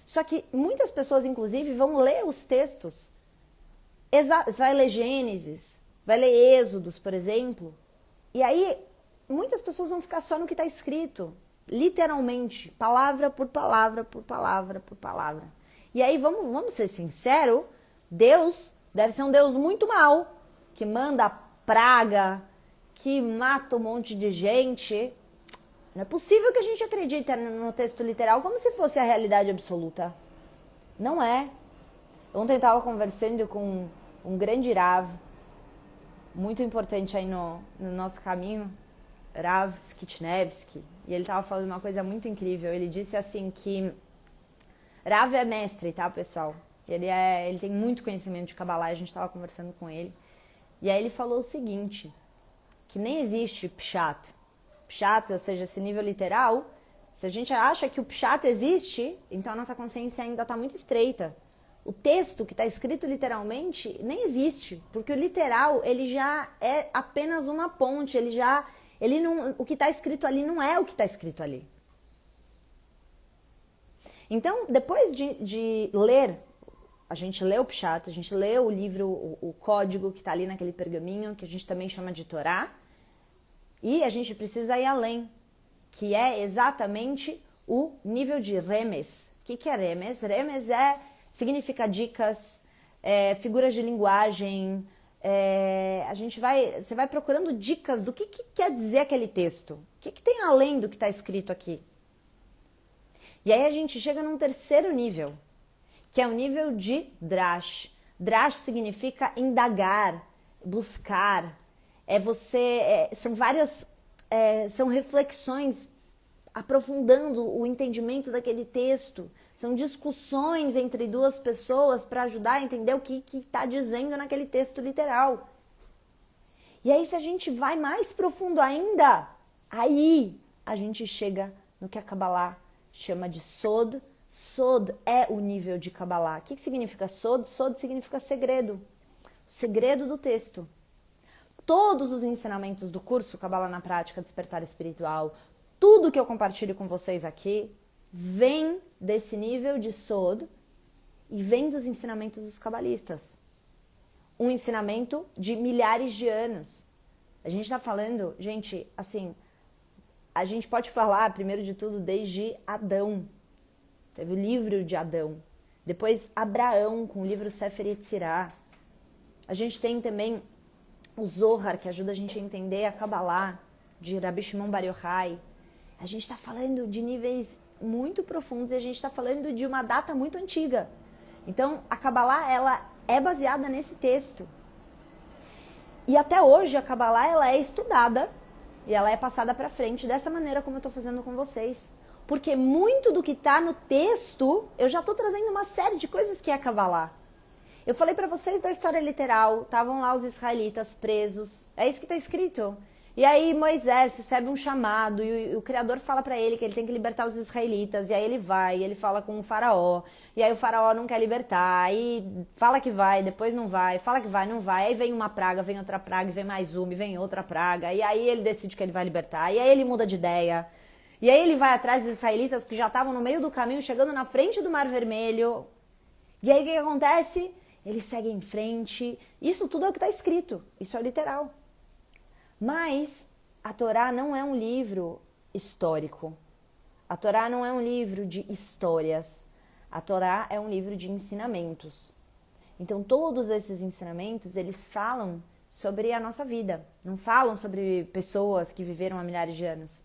Só que muitas pessoas, inclusive, vão ler os textos, vai ler Gênesis, vai ler Êxodos, por exemplo, e aí muitas pessoas vão ficar só no que está escrito, literalmente, palavra por palavra, por palavra, por palavra. E aí, vamos ser sinceros, Deus deve ser um Deus muito mau, que manda praga, que mata um monte de gente. Não é possível que a gente acredite no texto literal como se fosse a realidade absoluta. Não é. Ontem eu estava conversando com um grande Rav, muito importante aí no nosso caminho, Rav Skitnevsky, e ele estava falando uma coisa muito incrível. Ele disse assim que Rav é mestre, tá, pessoal? Ele tem muito conhecimento de Kabbalah, a gente estava conversando com ele. E aí ele falou o seguinte, que nem existe pshat. Pshat, ou seja, esse nível literal, se a gente acha que o pshat existe, então a nossa consciência ainda está muito estreita. O texto que está escrito literalmente nem existe, porque o literal ele já é apenas uma ponte, o que está escrito ali não é o que está escrito ali. Então, depois de ler, a gente lê o pshat, a gente lê o livro, o código que está ali naquele pergaminho, que a gente também chama de Torá, e a gente precisa ir além, que é exatamente o nível de remes. O que é remes? Remes significa dicas, figuras de linguagem. Você vai procurando dicas do que quer dizer aquele texto. O que tem além do que está escrito aqui? E aí a gente chega num terceiro nível, que é o nível de drash. Drash significa indagar, buscar. São reflexões aprofundando o entendimento daquele texto. São discussões entre duas pessoas para ajudar a entender o que está dizendo naquele texto literal. E aí, se a gente vai mais profundo ainda, aí a gente chega no que a Kabbalah chama de Sod. Sod é o nível de Kabbalah. O que significa Sod? Sod significa segredo. O segredo do texto. Todos os ensinamentos do curso Kabbalah na Prática, Despertar Espiritual, tudo que eu compartilho com vocês aqui, vem desse nível de Sod e vem dos ensinamentos dos cabalistas. Um ensinamento de milhares de anos. A gente está falando, gente, assim, a gente pode falar, primeiro de tudo, desde Adão. Teve o livro de Adão. Depois Abraão, com o livro Sefer Yetzirah. A gente tem também o Zohar, que ajuda a gente a entender a Kabbalah, de Rabbi Shimon Bar Yochai. A gente está falando de níveis muito profundos e a gente está falando de uma data muito antiga. Então, a Kabbalah, ela é baseada nesse texto. E até hoje, a Kabbalah, ela é estudada e ela é passada para frente dessa maneira como eu estou fazendo com vocês. Porque muito do que está no texto, eu já estou trazendo uma série de coisas que é a Kabbalah. Eu falei para vocês da história literal, estavam lá os israelitas presos, é isso que está escrito. E aí Moisés recebe um chamado e o Criador fala para ele que ele tem que libertar os israelitas, e aí ele vai, ele fala com o faraó, e aí o faraó não quer libertar, aí fala que vai, depois não vai, fala que vai, não vai, aí vem uma praga, vem outra praga, vem mais uma, e vem outra praga, e aí ele decide que ele vai libertar, e aí ele muda de ideia, e aí ele vai atrás dos israelitas que já estavam no meio do caminho, chegando na frente do Mar Vermelho, e aí o que acontece? Eles seguem em frente. Isso tudo é o que está escrito. Isso é literal. Mas a Torá não é um livro histórico. A Torá não é um livro de histórias. A Torá é um livro de ensinamentos. Então, todos esses ensinamentos, eles falam sobre a nossa vida. Não falam sobre pessoas que viveram há milhares de anos.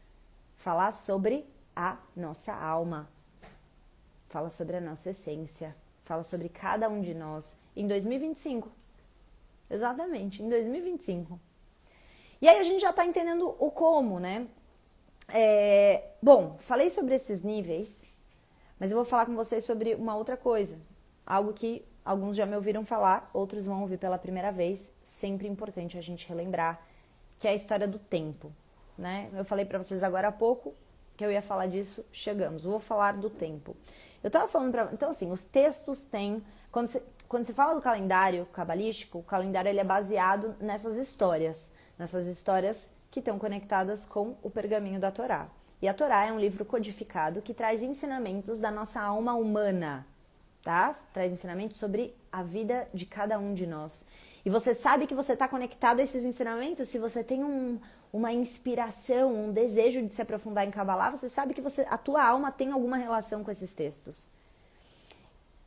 Fala sobre a nossa alma. Fala sobre a nossa essência. Fala sobre cada um de nós em 2025. Exatamente, em 2025. E aí a gente já está entendendo o como, né? Bom, falei sobre esses níveis, mas eu vou falar com vocês sobre uma outra coisa. Algo que alguns já me ouviram falar, outros vão ouvir pela primeira vez. Sempre importante a gente relembrar, que é a história do tempo. né? Eu falei para vocês agora há pouco que eu ia falar disso, chegamos. Vou falar do tempo. Eu tava falando pra... Então, assim, os textos têm... Quando você fala do calendário cabalístico, o calendário ele é baseado nessas histórias que estão conectadas com o pergaminho da Torá. E a Torá é um livro codificado que traz ensinamentos da nossa alma humana, tá? Traz ensinamentos sobre a vida de cada um de nós. E você sabe que você está conectado a esses ensinamentos se você tem uma inspiração, um desejo de se aprofundar em Kabbalah, você sabe que a tua alma tem alguma relação com esses textos.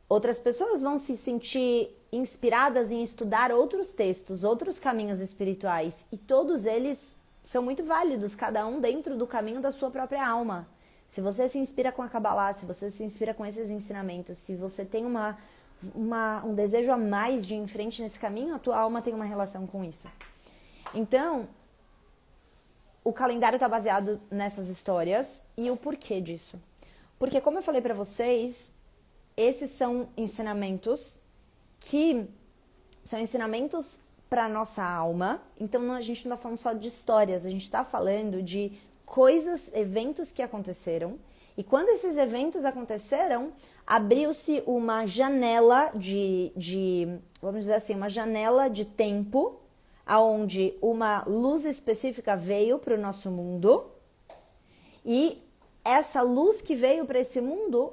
Outras pessoas vão se sentir inspiradas em estudar outros textos, outros caminhos espirituais, e todos eles são muito válidos, cada um dentro do caminho da sua própria alma. Se você se inspira com a Kabbalah, se você se inspira com esses ensinamentos, se você tem um desejo a mais de ir em frente nesse caminho, a tua alma tem uma relação com isso. Então, o calendário está baseado nessas histórias e o porquê disso. Porque, como eu falei para vocês, esses são ensinamentos que são ensinamentos para nossa alma. Então, a gente não está falando só de histórias, a gente está falando de coisas, eventos que aconteceram. E quando esses eventos aconteceram, abriu-se uma janela vamos dizer assim, uma janela de tempo, aonde uma luz específica veio para o nosso mundo. E essa luz que veio para esse mundo,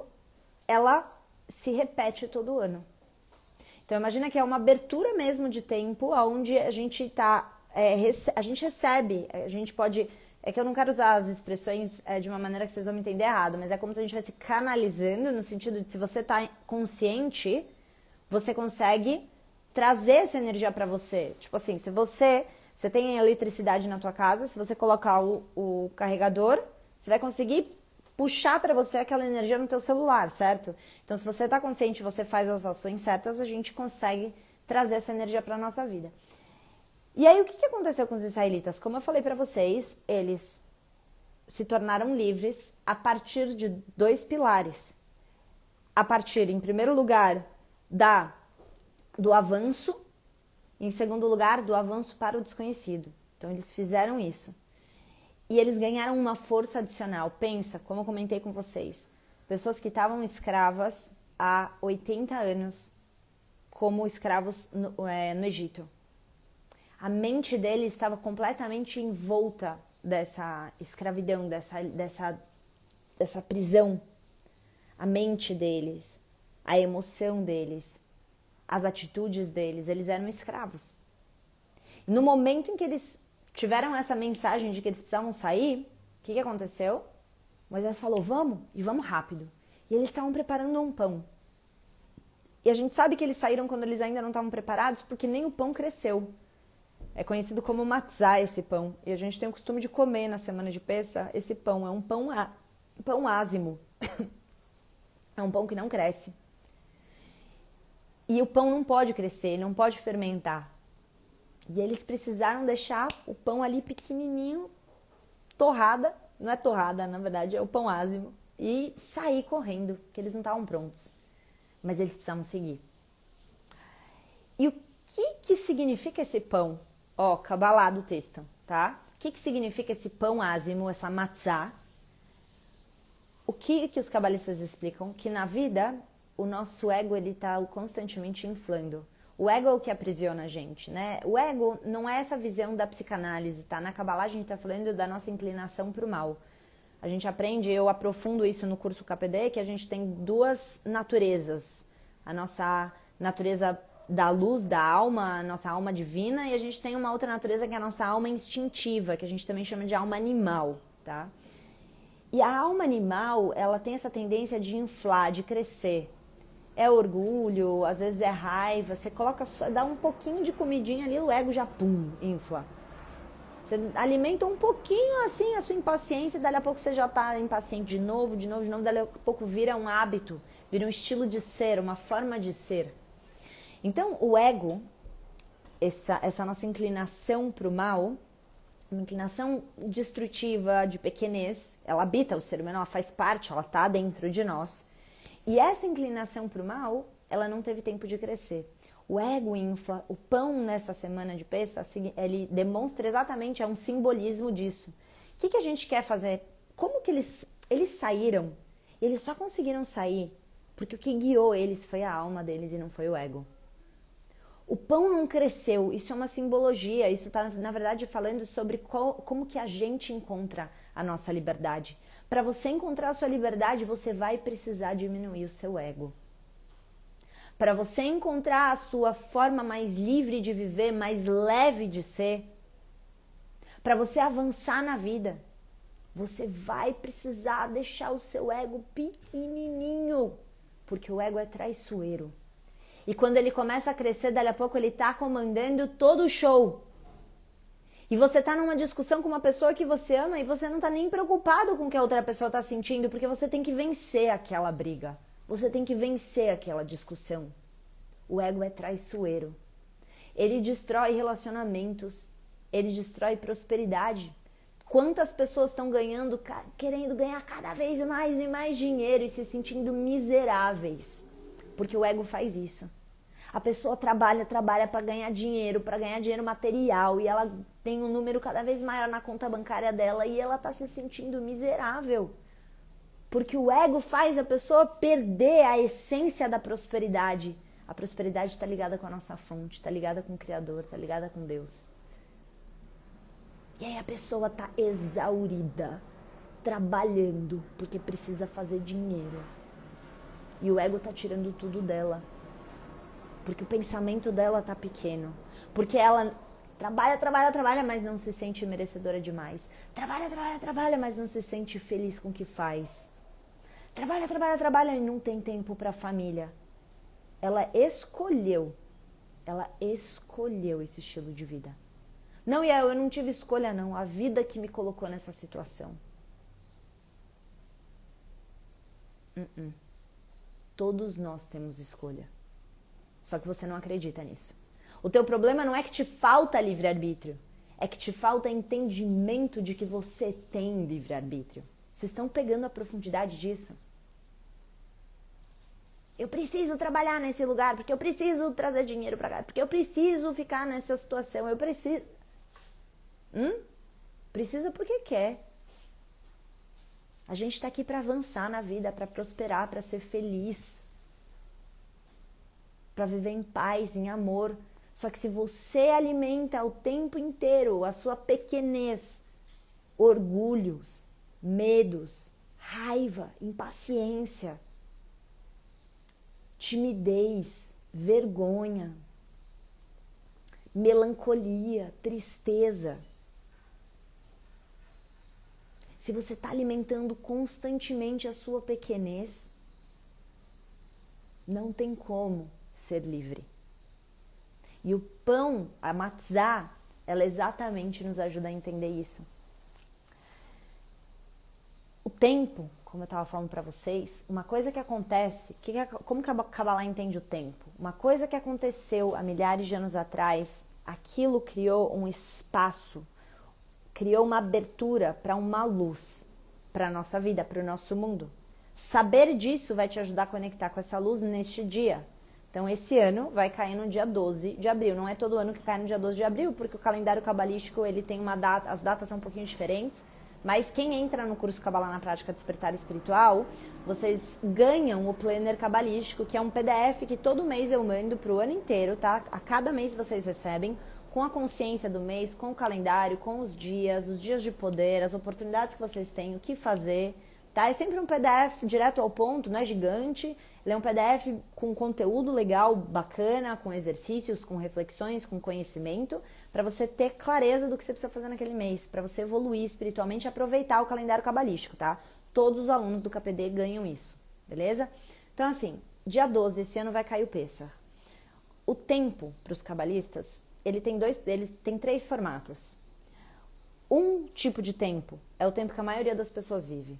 ela se repete todo ano. Então, imagina que é uma abertura mesmo de tempo, onde a gente a gente recebe, a gente pode... É que eu não quero usar as expressões de uma maneira que vocês vão me entender errado, mas é como se a gente estivesse canalizando, no sentido de se você está consciente, você consegue trazer essa energia para você. Tipo assim, se você tem eletricidade na tua casa, se você colocar o carregador, você vai conseguir puxar para você aquela energia no teu celular, certo? Então, se você está consciente, você faz as ações certas, a gente consegue trazer essa energia para nossa vida. E aí, o que aconteceu com os israelitas? Como eu falei para vocês, eles se tornaram livres a partir de 2 pilares. A partir, em primeiro lugar, do avanço, em segundo lugar, do avanço para o desconhecido. Então, eles fizeram isso. E eles ganharam uma força adicional. Pensa, como eu comentei com vocês, pessoas que estavam escravas há 80 anos, como escravos no Egito. A mente deles estava completamente envolta dessa escravidão, dessa prisão. A mente deles, a emoção deles, as atitudes deles, eles eram escravos. E no momento em que eles tiveram essa mensagem de que eles precisavam sair, o que aconteceu? Moisés falou, vamos, e vamos rápido. E eles estavam preparando um pão. E a gente sabe que eles saíram quando eles ainda não estavam preparados, porque nem o pão cresceu. É conhecido como matzá esse pão. E a gente tem o costume de comer na semana de Pêssah esse pão. É um pão ázimo. É um pão que não cresce. E o pão não pode crescer, não pode fermentar. E eles precisaram deixar o pão ali pequenininho, torrada. Não é torrada, na verdade, é o pão ázimo. E sair correndo, porque eles não estavam prontos. Mas eles precisavam seguir. E o que significa esse pão? Ó, Kabbalah do texto, tá? O que significa esse pão ázimo, essa matzá? O que os cabalistas explicam? Que na vida, o nosso ego, ele tá constantemente inflando. O ego é o que aprisiona a gente, né? O ego não é essa visão da psicanálise, tá? Na Kabbalah a gente tá falando da nossa inclinação pro mal. A gente aprende, eu aprofundo isso no curso KPD, que a gente tem 2 naturezas. A nossa natureza da luz, da alma, a nossa alma divina, e a gente tem uma outra natureza que é a nossa alma instintiva, que a gente também chama de alma animal, tá? E a alma animal, ela tem essa tendência de inflar, de crescer. É orgulho, às vezes é raiva, você coloca, dá um pouquinho de comidinha ali, o ego já, pum, infla. Você alimenta um pouquinho assim a sua impaciência, e dali a pouco você já tá impaciente de novo, dali a pouco vira um hábito, vira um estilo de ser, uma forma de ser. Então, o ego, essa nossa inclinação para o mal, uma inclinação destrutiva, de pequenez, ela habita o ser humano, ela faz parte, ela está dentro de nós. E essa inclinação para o mal, ela não teve tempo de crescer. O ego infla, o pão nessa semana de Pêssah, ele demonstra exatamente, é um simbolismo disso. que a gente quer fazer? Como que eles saíram? E eles só conseguiram sair porque o que guiou eles foi a alma deles e não foi o ego. O pão não cresceu, isso é uma simbologia, isso está, na verdade, falando sobre como que a gente encontra a nossa liberdade. Para você encontrar a sua liberdade, você vai precisar diminuir o seu ego. Para você encontrar a sua forma mais livre de viver, mais leve de ser, para você avançar na vida, você vai precisar deixar o seu ego pequenininho, porque o ego é traiçoeiro. E quando ele começa a crescer, dali a pouco ele tá comandando todo o show. E você tá numa discussão com uma pessoa que você ama e você não tá nem preocupado com o que a outra pessoa tá sentindo, porque você tem que vencer aquela briga. Você tem que vencer aquela discussão. O ego é traiçoeiro. Ele destrói relacionamentos, ele destrói prosperidade. Quantas pessoas estão querendo ganhar cada vez mais e mais dinheiro e se sentindo miseráveis? Porque o ego faz isso. A pessoa trabalha para ganhar dinheiro material, e ela tem um número cada vez maior na conta bancária dela e ela está se sentindo miserável. Porque o ego faz a pessoa perder a essência da prosperidade. A prosperidade está ligada com a nossa fonte, está ligada com o Criador, está ligada com Deus. E aí a pessoa está exaurida, trabalhando, porque precisa fazer dinheiro. E o ego está tirando tudo dela. Porque o pensamento dela tá pequeno. Porque ela trabalha, mas não se sente merecedora demais. Trabalha, mas não se sente feliz com o que faz. Trabalha e não tem tempo para a família. Ela escolheu esse estilo de vida. Não, e eu não tive escolha não, a vida que me colocou nessa situação. Todos nós temos escolha. Só que você não acredita nisso. O teu problema não é que te falta livre-arbítrio. É que te falta entendimento de que você tem livre-arbítrio. Vocês estão pegando a profundidade disso? Eu preciso trabalhar nesse lugar, porque eu preciso trazer dinheiro pra cá, porque eu preciso ficar nessa situação, eu preciso... Precisa porque quer. A gente tá aqui pra avançar na vida, pra prosperar, pra ser feliz, para viver em paz, em amor. Só que se você alimenta o tempo inteiro a sua pequenez, orgulhos, medos, raiva, impaciência, timidez, vergonha, melancolia, tristeza, se você está alimentando constantemente a sua pequenez, não tem como ser livre. E o pão, a matzá, ela exatamente nos ajuda a entender isso. O tempo, como eu estava falando para vocês, uma coisa que acontece, como que a Kabbalah entende o tempo? Uma coisa que aconteceu há milhares de anos atrás, aquilo criou um espaço, criou uma abertura para uma luz, para a nossa vida, para o nosso mundo. Saber disso vai te ajudar a conectar com essa luz neste dia. Então, esse ano vai cair no dia 12 de abril. Não é todo ano que cai no dia 12 de abril, porque o calendário cabalístico ele tem uma data, as datas são um pouquinho diferentes. Mas quem entra no curso Kabbalah na Prática Despertar Espiritual, vocês ganham o planner cabalístico, que é um PDF que todo mês eu mando para o ano inteiro, tá? A cada mês vocês recebem, com a consciência do mês, com o calendário, com os dias de poder, as oportunidades que vocês têm, o que fazer, tá? É sempre um PDF direto ao ponto, não é gigante. Ele é um PDF com conteúdo legal, bacana, com exercícios, com reflexões, com conhecimento, para você ter clareza do que você precisa fazer naquele mês, para você evoluir espiritualmente e aproveitar o calendário cabalístico, tá? Todos os alunos do KPD ganham isso, beleza? Então, assim, dia 12, esse ano vai cair o Pêssar. O tempo para os cabalistas, ele tem 3 formatos. Um tipo de tempo é o tempo que a maioria das pessoas vive.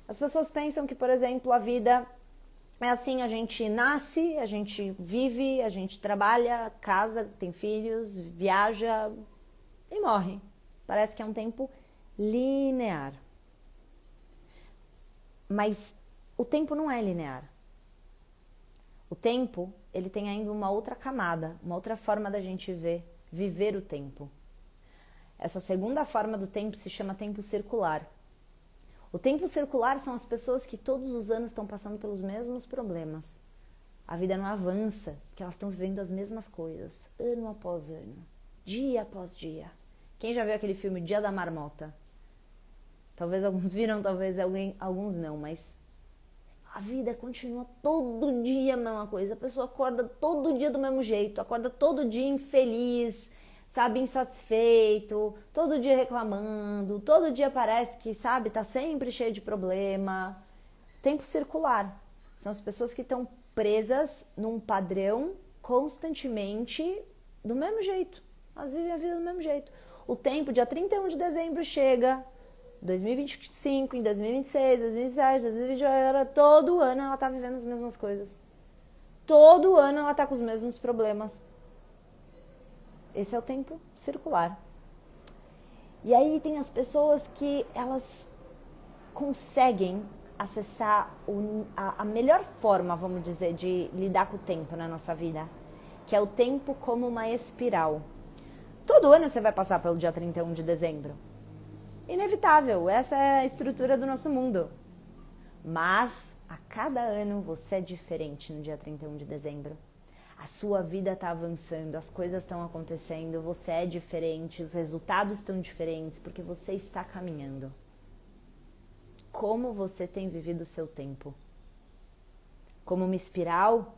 As pessoas pensam que, por exemplo, a vida é assim, a gente nasce, a gente vive, a gente trabalha, casa, tem filhos, viaja e morre. Parece que é um tempo linear. Mas o tempo não é linear. O tempo, ele tem ainda uma outra camada, uma outra forma da gente viver o tempo. Essa segunda forma do tempo se chama tempo circular. O tempo circular são as pessoas que todos os anos estão passando pelos mesmos problemas. A vida não avança, porque elas estão vivendo as mesmas coisas, ano após ano, dia após dia. Quem já viu aquele filme Dia da Marmota? Talvez alguns viram, talvez alguns não, mas a vida continua todo dia a mesma coisa. A pessoa acorda todo dia do mesmo jeito, acorda todo dia infeliz, sabe, insatisfeito, todo dia reclamando, todo dia parece que, sabe, tá sempre cheio de problema. Tempo circular. São as pessoas que estão presas num padrão constantemente do mesmo jeito. Elas vivem a vida do mesmo jeito. O tempo, dia 31 de dezembro chega, 2025, em 2026, 2027, 2028, todo ano ela tá vivendo as mesmas coisas. Todo ano ela tá com os mesmos problemas. Esse é o tempo circular. E aí tem as pessoas que elas conseguem acessar a melhor forma, vamos dizer, de lidar com o tempo na nossa vida, que é o tempo como uma espiral. Todo ano você vai passar pelo dia 31 de dezembro. Inevitável, essa é a estrutura do nosso mundo. Mas a cada ano você é diferente no dia 31 de dezembro. A sua vida está avançando, as coisas estão acontecendo, você é diferente, os resultados estão diferentes, porque você está caminhando. Como você tem vivido o seu tempo? Como uma espiral,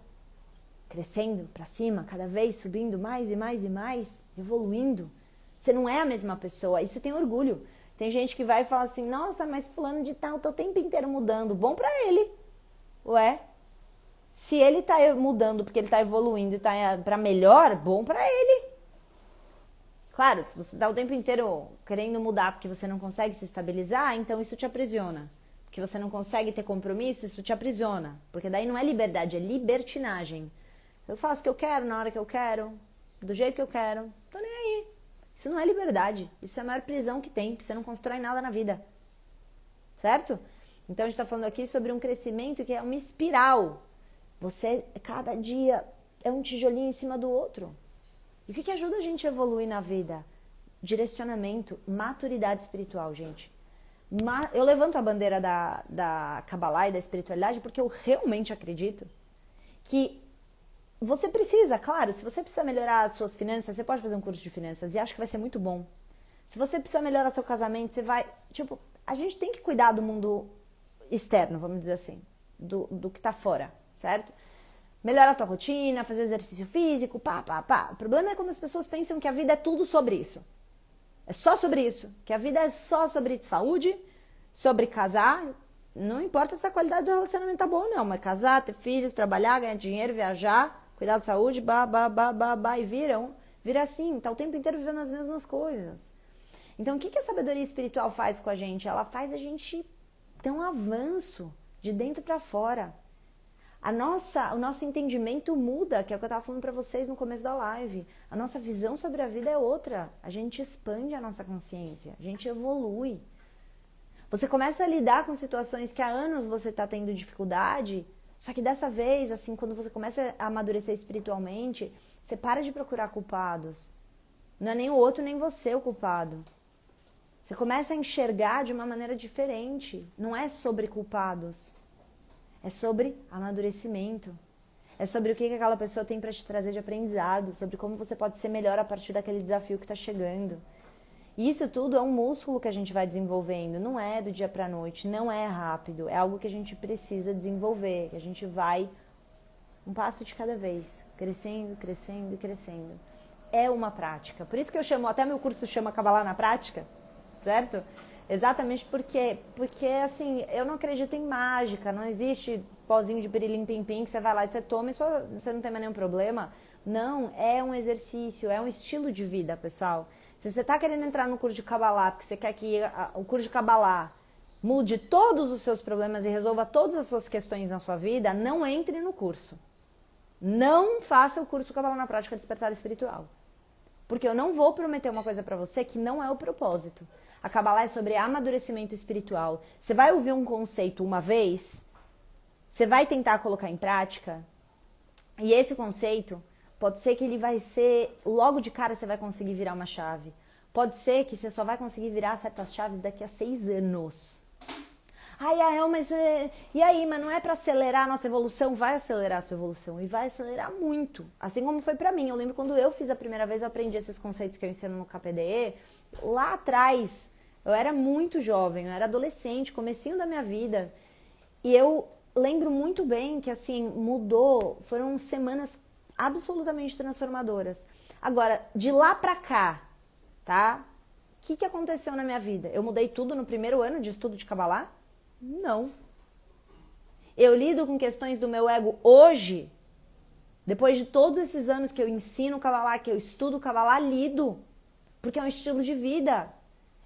crescendo para cima, cada vez subindo mais e mais e mais, evoluindo. Você não é a mesma pessoa, e você tem orgulho. Tem gente que vai e fala assim, nossa, mas fulano de tal tá o tempo inteiro mudando. Bom pra ele. Ué, se ele tá mudando porque ele tá evoluindo e tá pra melhor, bom pra ele. Claro, se você tá o tempo inteiro querendo mudar porque você não consegue se estabilizar, então isso te aprisiona. Porque você não consegue ter compromisso, isso te aprisiona. Porque daí não é liberdade, é libertinagem. Eu faço o que eu quero, na hora que eu quero, do jeito que eu quero, tô nem aí. Isso não é liberdade, isso é a maior prisão que tem, porque você não constrói nada na vida. Certo? Então a gente tá falando aqui sobre um crescimento que é uma espiral. Você, cada dia, é um tijolinho em cima do outro. E o que ajuda a gente a evoluir na vida? Direcionamento, maturidade espiritual, gente. Eu levanto a bandeira da Kabbalah e da espiritualidade porque eu realmente acredito que você precisa, claro, se você precisa melhorar as suas finanças, você pode fazer um curso de finanças e acho que vai ser muito bom. Se você precisa melhorar seu casamento, você vai... Tipo, a gente tem que cuidar do mundo externo, vamos dizer assim, do que tá fora, certo? Melhorar a tua rotina, fazer exercício físico, pá. O problema é quando as pessoas pensam que a vida é tudo sobre isso. É só sobre isso. Que a vida é só sobre saúde, sobre casar. Não importa se a qualidade do relacionamento tá boa ou não, mas casar, ter filhos, trabalhar, ganhar dinheiro, viajar, cuidar da saúde, e vira assim, tá o tempo inteiro vivendo as mesmas coisas. Então, o que a sabedoria espiritual faz com a gente? Ela faz a gente ter um avanço de dentro para fora. O nosso entendimento muda, que é o que eu estava falando para vocês no começo da live. A nossa visão sobre a vida é outra. A gente expande a nossa consciência, a gente evolui. Você começa a lidar com situações que há anos você está tendo dificuldade, só que dessa vez, assim, quando você começa a amadurecer espiritualmente, você para de procurar culpados. Não é nem o outro, nem você o culpado. Você começa a enxergar de uma maneira diferente. Não é sobre culpados. É sobre amadurecimento. É sobre o que aquela pessoa tem para te trazer de aprendizado. Sobre como você pode ser melhor a partir daquele desafio que está chegando. E isso tudo é um músculo que a gente vai desenvolvendo. Não é do dia para a noite. Não é rápido. É algo que a gente precisa desenvolver. Que a gente vai um passo de cada vez. Crescendo, crescendo, crescendo. É uma prática. Por isso que eu chamo, até meu curso chama Kabbalah na Prática. Certo? Exatamente porque assim, eu não acredito em mágica, não existe pozinho de pirilim-pim-pim que você vai lá e você toma e você não tem mais nenhum problema. Não, é um exercício, é um estilo de vida, pessoal. Se você está querendo entrar no curso de Kabbalah, porque você quer que o curso de Kabbalah mude todos os seus problemas e resolva todas as suas questões na sua vida, não entre no curso. Não faça o curso Kabbalah na Prática Despertar Espiritual. Porque eu não vou prometer uma coisa para você que não é o propósito. A Kabbalah é sobre amadurecimento espiritual. Você vai ouvir um conceito uma vez, você vai tentar colocar em prática, e esse conceito, pode ser que ele vai ser, logo de cara você vai conseguir virar uma chave. Pode ser que você só vai conseguir virar certas chaves daqui a 6 anos. Ai, mas e aí, mas não é para acelerar a nossa evolução? Vai acelerar a sua evolução e vai acelerar muito. Assim como foi para mim. Eu lembro quando eu fiz a primeira vez, eu aprendi esses conceitos que eu ensino no KPDE. Lá atrás, eu era muito jovem, eu era adolescente, comecinho da minha vida. E eu lembro muito bem que assim, mudou, foram semanas absolutamente transformadoras. Agora, de lá pra cá, tá? O que aconteceu na minha vida? Eu mudei tudo no primeiro ano de estudo de Kabbalah? Não. Eu lido com questões do meu ego hoje, depois de todos esses anos que eu ensino Kabbalah, que eu estudo Kabbalah, lido, porque é um estilo de vida.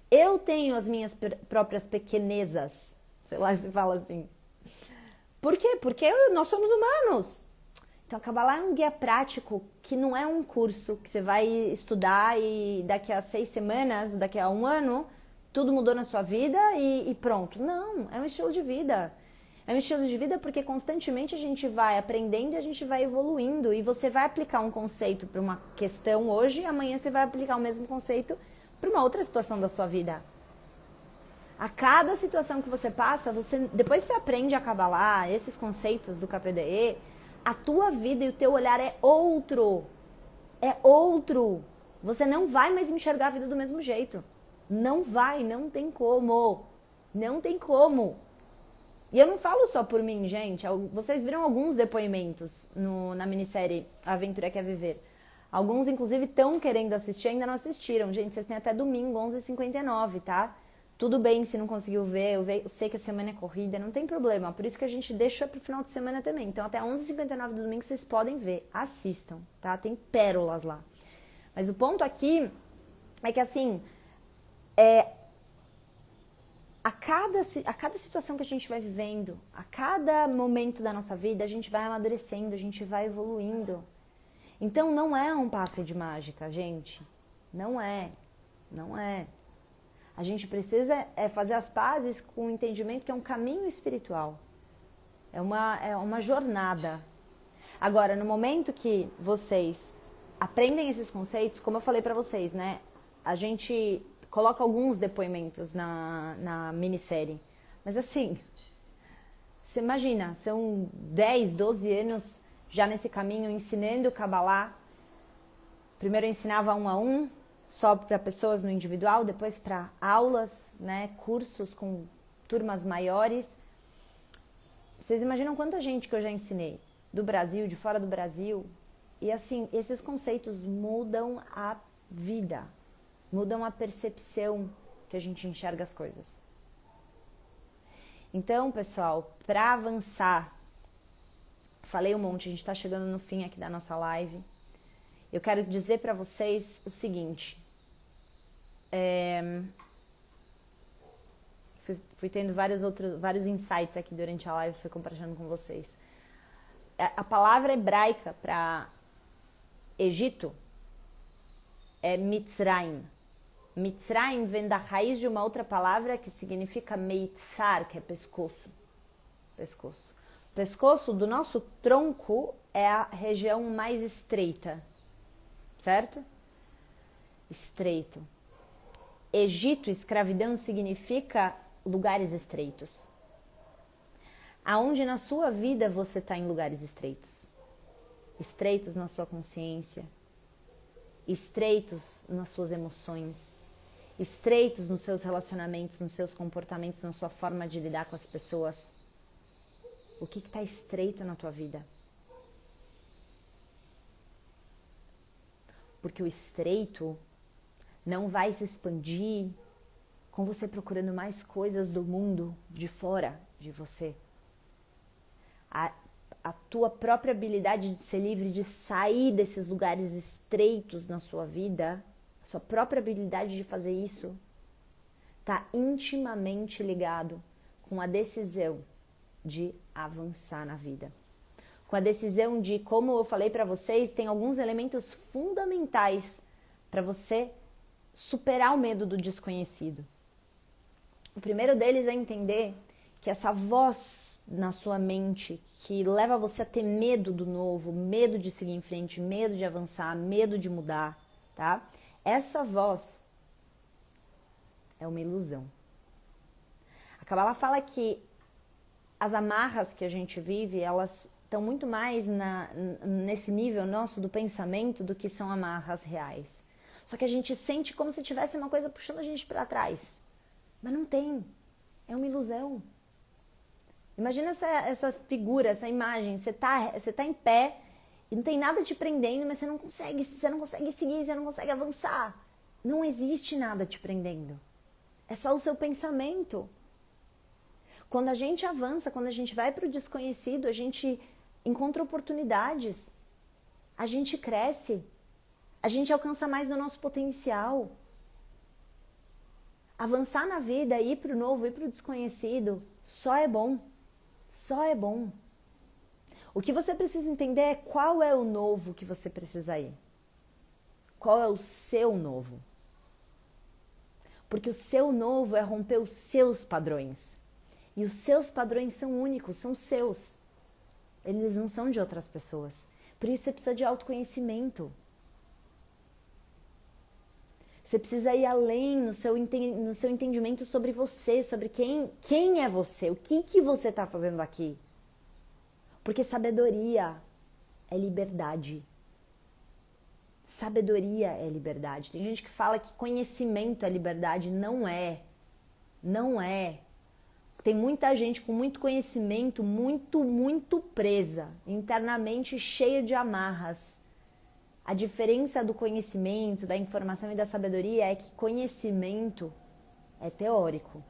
Eu tenho as minhas próprias pequenezas, sei lá se fala assim. Por quê? Porque nós somos humanos. Então, a Kabbalah é um guia prático que não é um curso que você vai estudar e daqui a 6 semanas, daqui a 1 ano, tudo mudou na sua vida e pronto. Não, é um estilo de vida. É um estilo de vida porque constantemente a gente vai aprendendo e a gente vai evoluindo. E você vai aplicar um conceito para uma questão hoje e amanhã você vai aplicar o mesmo conceito para uma outra situação da sua vida. A cada situação que você passa, depois que você aprende a Kabbalah, esses conceitos do KPDE, a tua vida e o teu olhar é outro. É outro. Você não vai mais enxergar a vida do mesmo jeito. Não vai, não tem como. Não tem como. E eu não falo só por mim, gente. Vocês viram alguns depoimentos na minissérie A Aventura Quer Viver. Alguns, inclusive, estão querendo assistir, ainda não assistiram. Gente, vocês têm até domingo, 11h59, tá? Tudo bem se não conseguiu ver, eu sei que a semana é corrida, não tem problema. Por isso que a gente deixa pro final de semana também. Então, até 11h59 do domingo, vocês podem ver. Assistam, tá? Tem pérolas lá. Mas o ponto aqui é que, assim, a cada situação que a gente vai vivendo, a cada momento da nossa vida, a gente vai amadurecendo, a gente vai evoluindo. Então, não é um passe de mágica, gente. Não é. Não é. A gente precisa fazer as pazes com o entendimento que é um caminho espiritual. É uma jornada. Agora, no momento que vocês aprendem esses conceitos, como eu falei pra vocês, né? A gente coloca alguns depoimentos na minissérie. Mas assim, você imagina, são 10, 12 anos já nesse caminho, ensinando o Kabbalah. Primeiro eu ensinava 1 a 1, só para pessoas no individual, depois para aulas, né, cursos com turmas maiores. Vocês imaginam quanta gente que eu já ensinei, do Brasil, de fora do Brasil? E assim, esses conceitos mudam a vida, mudam a percepção que a gente enxerga as coisas. Então, pessoal, para avançar, falei um monte, a gente está chegando no fim aqui da nossa live. Eu quero dizer para vocês o seguinte. Fui tendo vários insights aqui durante a live, fui compartilhando com vocês. A palavra hebraica para Egito é Mitzrayim. Mitzrayim vem da raiz de uma outra palavra que significa Meitzar, que é pescoço. Pescoço. O pescoço do nosso tronco é a região mais estreita, certo? Estreito. Egito, escravidão, significa lugares estreitos. Aonde na sua vida você está em lugares estreitos? Estreitos na sua consciência, estreitos nas suas emoções, estreitos nos seus relacionamentos, nos seus comportamentos, na sua forma de lidar com as pessoas. O que está estreito na tua vida? Porque o estreito não vai se expandir com você procurando mais coisas do mundo de fora de você. A tua própria habilidade de ser livre, de sair desses lugares estreitos na sua vida, a sua própria habilidade de fazer isso, está intimamente ligado com a decisão de avançar na vida. Com a decisão de, como eu falei para vocês, tem alguns elementos fundamentais para você superar o medo do desconhecido. O primeiro deles é entender que essa voz na sua mente que leva você a ter medo do novo, medo de seguir em frente, medo de avançar, medo de mudar, tá? Essa voz É uma ilusão. A Kabbalah fala que as amarras que a gente vive, elas estão muito mais nesse nível nosso do pensamento do que são amarras reais. Só que a gente sente como se tivesse uma coisa puxando a gente para trás. Mas não tem. É uma ilusão. Imagina essa figura, essa imagem. Você tá em pé e não tem nada te prendendo, mas você não consegue seguir, você não consegue avançar. Não existe nada te prendendo. É só o seu pensamento. Quando a gente avança, quando a gente vai para o desconhecido, a gente encontra oportunidades, a gente cresce, a gente alcança mais do nosso potencial. Avançar na vida, ir para o novo, ir para o desconhecido, só é bom. Só é bom. O que você precisa entender é qual é o novo que você precisa ir. Qual é o seu novo? Porque o seu novo é romper os seus padrões. E os seus padrões são únicos, são seus. Eles não são de outras pessoas. Por isso você precisa de autoconhecimento. Você precisa ir além no seu entendimento sobre você, sobre quem é você, o que você está fazendo aqui. Porque sabedoria é liberdade. Sabedoria é liberdade. Tem gente que fala que conhecimento é liberdade. Não é. Não é. Tem muita gente com muito conhecimento, muito presa, internamente cheia de amarras. A diferença do conhecimento, da informação e da sabedoria é que conhecimento é teórico.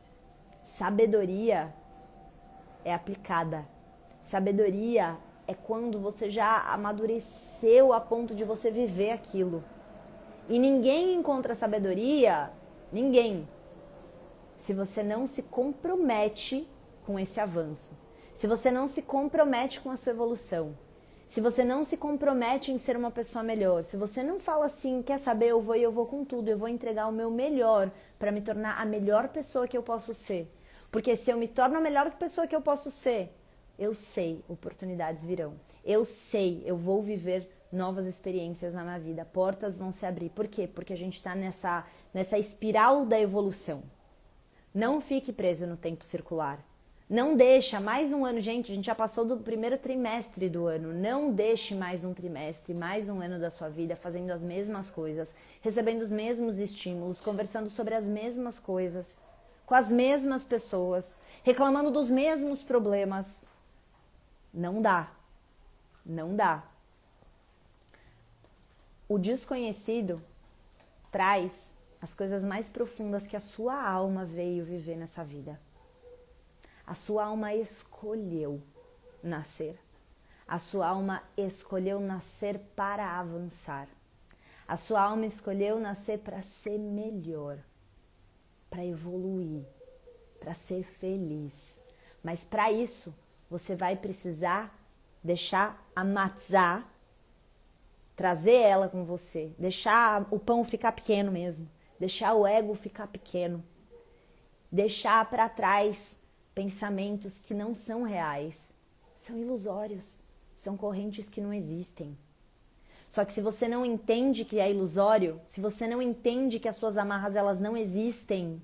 Sabedoria é aplicada. Sabedoria é quando você já amadureceu a ponto de você viver aquilo. E ninguém encontra sabedoria, ninguém, se você não se compromete com esse avanço. Se você não se compromete com a sua evolução. Se você não se compromete em ser uma pessoa melhor, se você não fala assim, quer saber, eu vou com tudo, eu vou entregar o meu melhor para me tornar a melhor pessoa que eu posso ser. Porque se eu me torno a melhor pessoa que eu posso ser, eu sei, oportunidades virão. Eu sei, eu vou viver novas experiências na minha vida, portas vão se abrir. Por quê? Porque a gente está nessa espiral da evolução. Não fique preso no tempo circular. Não deixa mais um ano, gente, a gente já passou do primeiro trimestre do ano. Não deixe mais um trimestre, mais um ano da sua vida fazendo as mesmas coisas, recebendo os mesmos estímulos, conversando sobre as mesmas coisas, com as mesmas pessoas, reclamando dos mesmos problemas. Não dá. Não dá. O desconhecido traz as coisas mais profundas que a sua alma veio viver nessa vida. A sua alma escolheu nascer. A sua alma escolheu nascer para avançar. A sua alma escolheu nascer para ser melhor, para evoluir, para ser feliz. Mas para isso, você vai precisar deixar a matzah, trazer ela com você, deixar o pão ficar pequeno mesmo, deixar o ego ficar pequeno, deixar para trás pensamentos que não são reais, são ilusórios, são correntes que não existem. Só que se você não entende que é ilusório, se você não entende que as suas amarras elas não existem,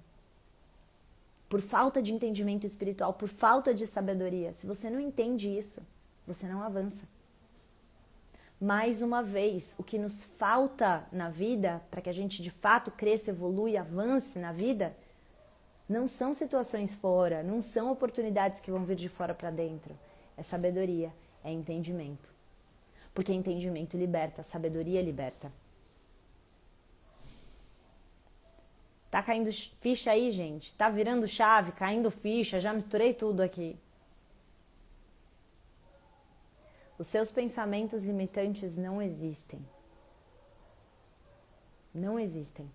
por falta de entendimento espiritual, por falta de sabedoria, se você não entende isso, você não avança. Mais uma vez, o que nos falta na vida, para que a gente de fato cresça, evolua e avance na vida, não são situações fora, não são oportunidades que vão vir de fora para dentro. É sabedoria, é entendimento. Porque entendimento liberta, sabedoria liberta. Tá caindo ficha aí, gente? Tá virando chave, caindo ficha, já misturei tudo aqui. Os seus pensamentos limitantes não existem. Não existem.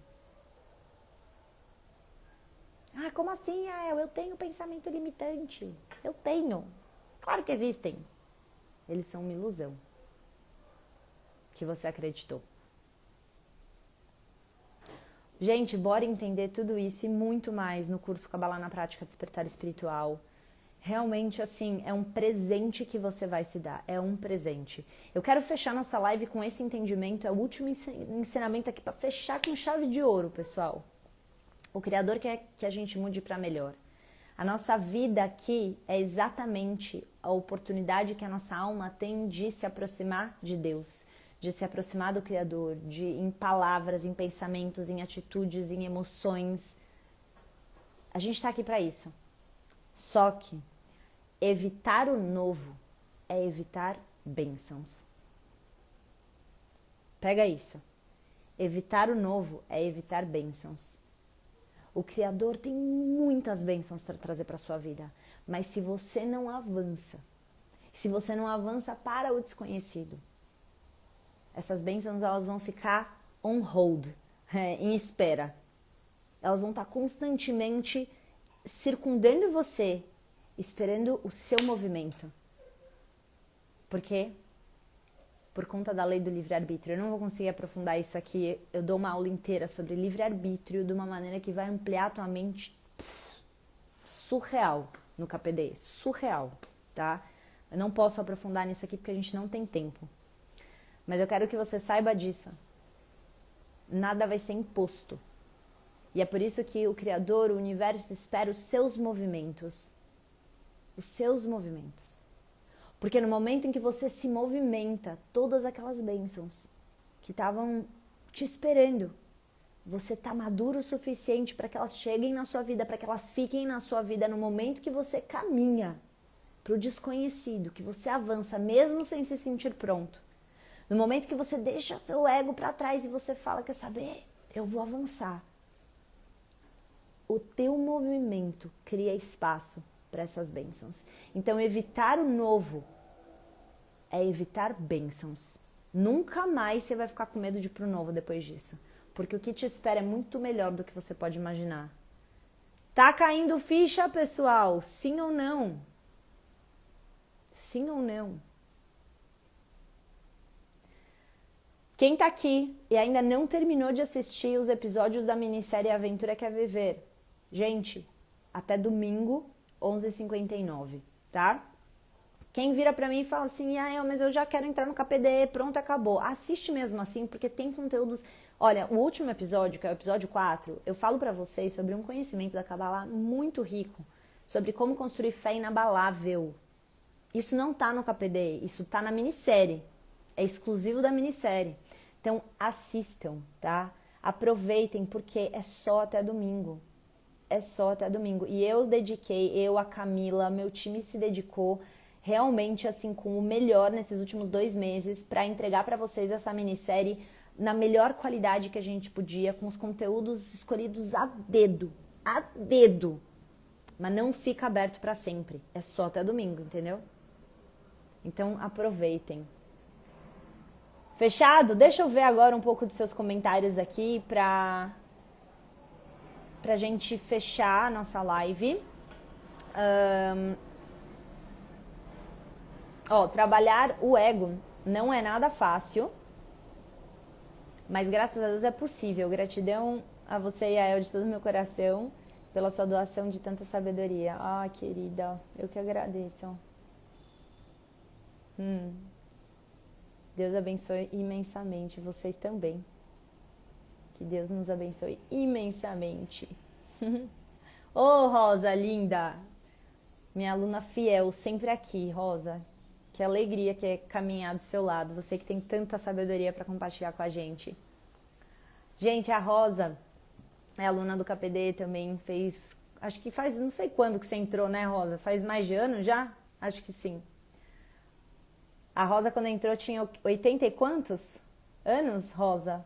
Ah, como assim, Ael? Eu tenho pensamento limitante. Eu tenho. Claro que existem. Eles são uma ilusão que você acreditou. Gente, bora entender tudo isso e muito mais no curso Kabbalah na Prática Despertar Espiritual. Realmente, assim, é um presente que você vai se dar. É um presente. Eu quero fechar nossa live com esse entendimento. É o último ensinamento aqui para fechar com chave de ouro, pessoal. O Criador quer que a gente mude para melhor. A nossa vida aqui é exatamente a oportunidade que a nossa alma tem de se aproximar de Deus, de se aproximar do Criador, em palavras, em pensamentos, em atitudes, em emoções. A gente está aqui para isso. Só que evitar o novo é evitar bênçãos. Pega isso. Evitar o novo é evitar bênçãos. O Criador tem muitas bênçãos para trazer para a sua vida, mas se você não avança, se você não avança para o desconhecido, essas bênçãos elas vão ficar on hold, em espera. Elas vão estar constantemente circundando você, esperando o seu movimento. Por quê? Por conta da lei do livre-arbítrio. Eu não vou conseguir aprofundar isso aqui. Eu dou uma aula inteira sobre livre-arbítrio de uma maneira que vai ampliar a tua mente surreal no KPD. Surreal, tá? Eu não posso aprofundar nisso aqui porque a gente não tem tempo. Mas eu quero que você saiba disso. Nada vai ser imposto. E é por isso que o Criador, o Universo, espera os seus movimentos. Os seus movimentos. Porque no momento em que você se movimenta, todas aquelas bênçãos que estavam te esperando, você está maduro o suficiente para que elas cheguem na sua vida, para que elas fiquem na sua vida no momento que você caminha para o desconhecido, que você avança mesmo sem se sentir pronto. No momento que você deixa seu ego para trás e você fala, quer saber? Eu vou avançar. O teu movimento cria espaço para essas bênçãos. Então, evitar o novo é evitar bênçãos. Nunca mais você vai ficar com medo de ir pro novo depois disso. Porque o que te espera é muito melhor do que você pode imaginar. Tá caindo ficha, pessoal? Sim ou não? Sim ou não? Quem tá aqui e ainda não terminou de assistir os episódios da minissérie Aventura Quer Viver? Gente, até domingo, 11h59, tá? Quem vira pra mim e fala assim, mas eu já quero entrar no KPD, pronto, acabou. Assiste mesmo assim, porque tem conteúdos... Olha, o último episódio, que é o episódio 4, eu falo pra vocês sobre um conhecimento da Kabbalah muito rico, sobre como construir fé inabalável. Isso não tá no KPD, isso tá na minissérie. É exclusivo da minissérie. Então, assistam, tá? Aproveitem, porque é só até domingo. É só até domingo. E a Camila, meu time se dedicou realmente assim com o melhor nesses últimos 2 meses para entregar para vocês essa minissérie na melhor qualidade que a gente podia, com os conteúdos escolhidos a dedo. A dedo. Mas não fica aberto para sempre. É só até domingo, entendeu? Então, aproveitem. Fechado? Deixa eu ver agora um pouco dos seus comentários aqui pra gente fechar a nossa live. Trabalhar o ego não é nada fácil, mas graças a Deus é possível. Gratidão a você e a El de todo o meu coração pela sua doação de tanta sabedoria. Ah, querida, eu que agradeço. Deus abençoe imensamente, vocês também. Que Deus nos abençoe imensamente. Rosa, linda! Minha aluna fiel, sempre aqui, Rosa. Que alegria que é caminhar do seu lado. Você que tem tanta sabedoria para compartilhar com a gente. Gente, a Rosa é aluna do KPD também, fez... Acho que faz, não sei quando que você entrou, né, Rosa? Faz mais de ano já? Acho que sim. A Rosa, quando entrou, tinha 80 e quantos anos, Rosa?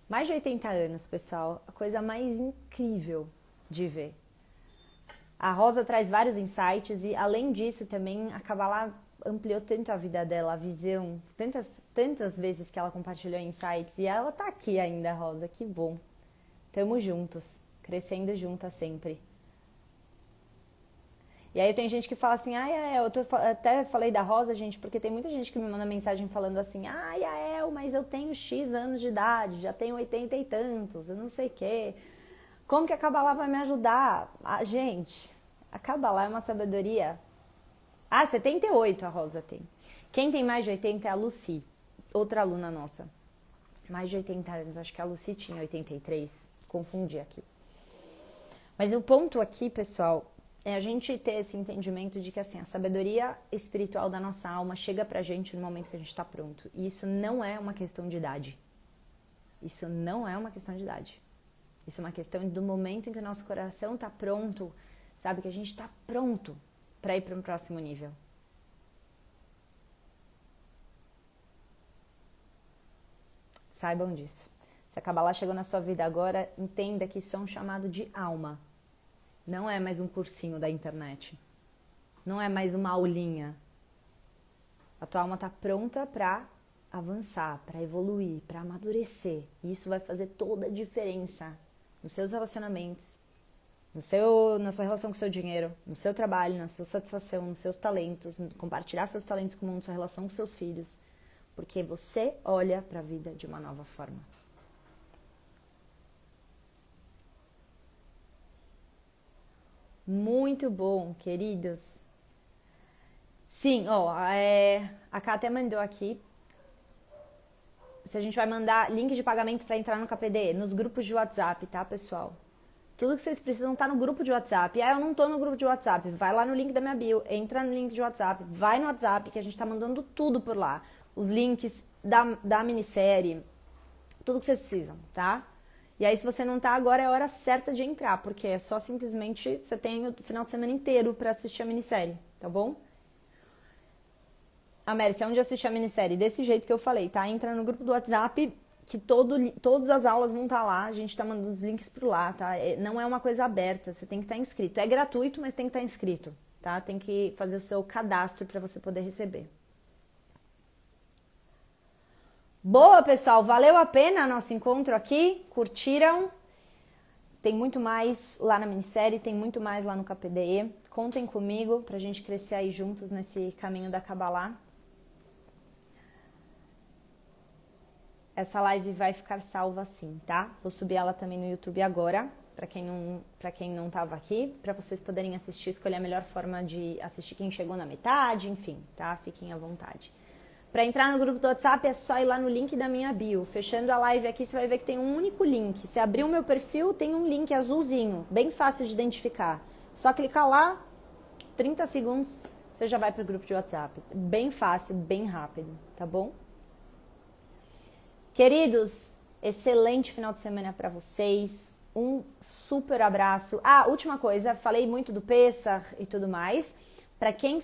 Mais de 80 anos, pessoal. A coisa mais incrível de ver. A Rosa traz vários insights e, além disso, também a Kabbalah ampliou tanto a vida dela, a visão. Tantas vezes que ela compartilhou insights. E ela tá aqui ainda, Rosa. Que bom. Tamo juntos. Crescendo juntas sempre. E aí tem gente que fala assim, até falei da Rosa, gente, porque tem muita gente que me manda mensagem falando assim, Yael, mas eu tenho X anos de idade, já tenho 80 e tantos, eu não sei o quê. Como que a Kabbalah vai me ajudar? Gente, a Kabbalah é uma sabedoria... 78 a Rosa tem. Quem tem mais de 80 é a Lucy, outra aluna nossa. Mais de 80 anos, acho que a Lucy tinha 83. confundi aqui. Mas o ponto aqui, pessoal, é a gente ter esse entendimento de que assim, a sabedoria espiritual da nossa alma chega pra gente no momento que a gente tá pronto. E isso não é uma questão de idade. Isso não é uma questão de idade. Isso é uma questão do momento em que o nosso coração tá pronto, sabe? Que a gente tá pronto pra ir para um próximo nível. Saibam disso. Se a Kabbalah chegou na sua vida agora, entenda que isso é um chamado de alma. Não é mais um cursinho da internet. Não é mais uma aulinha. A tua alma está pronta para avançar, para evoluir, para amadurecer. E isso vai fazer toda a diferença nos seus relacionamentos, na sua relação com o seu dinheiro, no seu trabalho, na sua satisfação, nos seus talentos, compartilhar seus talentos com o mundo, sua relação com seus filhos. Porque você olha para a vida de uma nova forma. Muito bom, queridos. Sim, ó, a Ká até mandou aqui. Se a gente vai mandar link de pagamento para entrar no KPD, nos grupos de WhatsApp, tá, pessoal? Tudo que vocês precisam tá no grupo de WhatsApp. Ah, eu não tô no grupo de WhatsApp. Vai lá no link da minha bio, entra no link de WhatsApp, vai no WhatsApp que a gente tá mandando tudo por lá. Os links da minissérie, tudo que vocês precisam, tá? E aí, se você não tá, agora é a hora certa de entrar, porque é só simplesmente você tem o final de semana inteiro pra assistir a minissérie, tá bom? A Mary, onde assistir a minissérie? Desse jeito que eu falei, tá? Entra no grupo do WhatsApp, que todas as aulas vão estar lá, a gente tá mandando os links por lá, tá? Não é uma coisa aberta, você tem que estar inscrito. É gratuito, mas tem que estar inscrito, tá? Tem que fazer o seu cadastro pra você poder receber. Boa, pessoal, valeu a pena nosso encontro aqui? Curtiram? Tem muito mais lá na minissérie, tem muito mais lá no KPDE. Contem comigo pra gente crescer aí juntos nesse caminho da Kabbalah. Essa live vai ficar salva assim, tá? Vou subir ela também no YouTube agora, pra quem não tava aqui, pra vocês poderem assistir, escolher a melhor forma de assistir quem chegou na metade, enfim, tá? Fiquem à vontade. Para entrar no grupo do WhatsApp é só ir lá no link da minha bio. Fechando a live aqui, você vai ver que tem um único link. Você abrir o meu perfil, tem um link azulzinho, bem fácil de identificar. Só clicar lá, 30 segundos, você já vai para o grupo de WhatsApp. Bem fácil, bem rápido, tá bom? Queridos, excelente final de semana para vocês. Um super abraço. Ah, última coisa, falei muito do Pessach e tudo mais. Para quem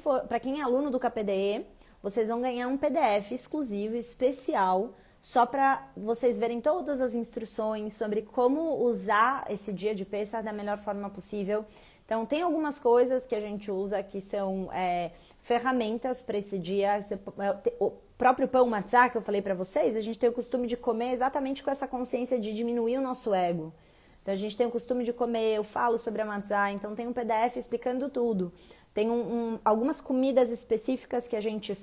é aluno do KPDE, vocês vão ganhar um PDF exclusivo, especial, só para vocês verem todas as instruções sobre como usar esse dia de Pessach da melhor forma possível. Então, tem algumas coisas que a gente usa que são ferramentas para esse dia. O próprio pão matzah que eu falei para vocês, a gente tem o costume de comer exatamente com essa consciência de diminuir o nosse ego. Então, a gente tem o costume de comer, eu falo sobre a matzah, então tem um PDF explicando tudo. Tem algumas comidas específicas que a gente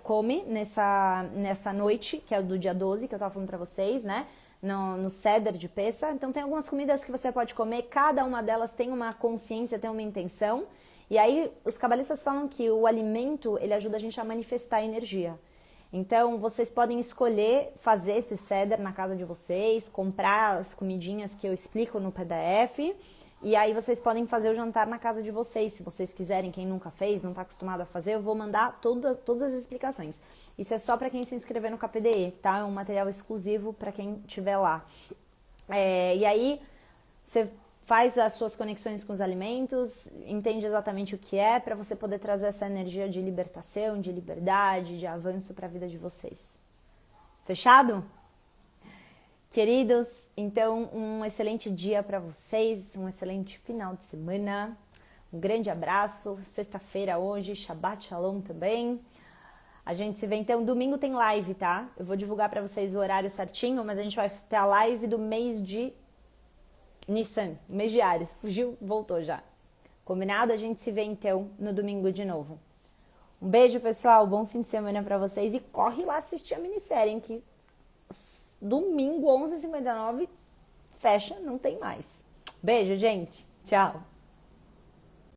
come nessa noite, que é do dia 12, que eu estava falando para vocês, né? No Seder de Pessach. Então, tem algumas comidas que você pode comer, cada uma delas tem uma consciência, tem uma intenção. E aí, os cabalistas falam que o alimento, ele ajuda a gente a manifestar energia. Então, vocês podem escolher fazer esse Seder na casa de vocês, comprar as comidinhas que eu explico no PDF. E aí vocês podem fazer o jantar na casa de vocês, se vocês quiserem. Quem nunca fez, não está acostumado a fazer, eu vou mandar todas as explicações. Isso é só para quem se inscrever no KPDE, tá? É um material exclusivo para quem estiver lá. E aí você faz as suas conexões com os alimentos, entende exatamente o que é, para você poder trazer essa energia de libertação, de liberdade, de avanço para a vida de vocês. Fechado? Queridos, então um excelente dia para vocês, um excelente final de semana, um grande abraço, sexta-feira hoje, Shabbat Shalom também. A gente se vê então, domingo tem live, tá? Eu vou divulgar para vocês o horário certinho, mas a gente vai ter a live do mês de Nissan, mês de Ares, fugiu, voltou já. Combinado? A gente se vê então no domingo de novo. Um beijo, pessoal, bom fim de semana para vocês e corre lá assistir a minissérie, hein, que domingo, 11h59, fecha, não tem mais. Beijo, gente. Tchau.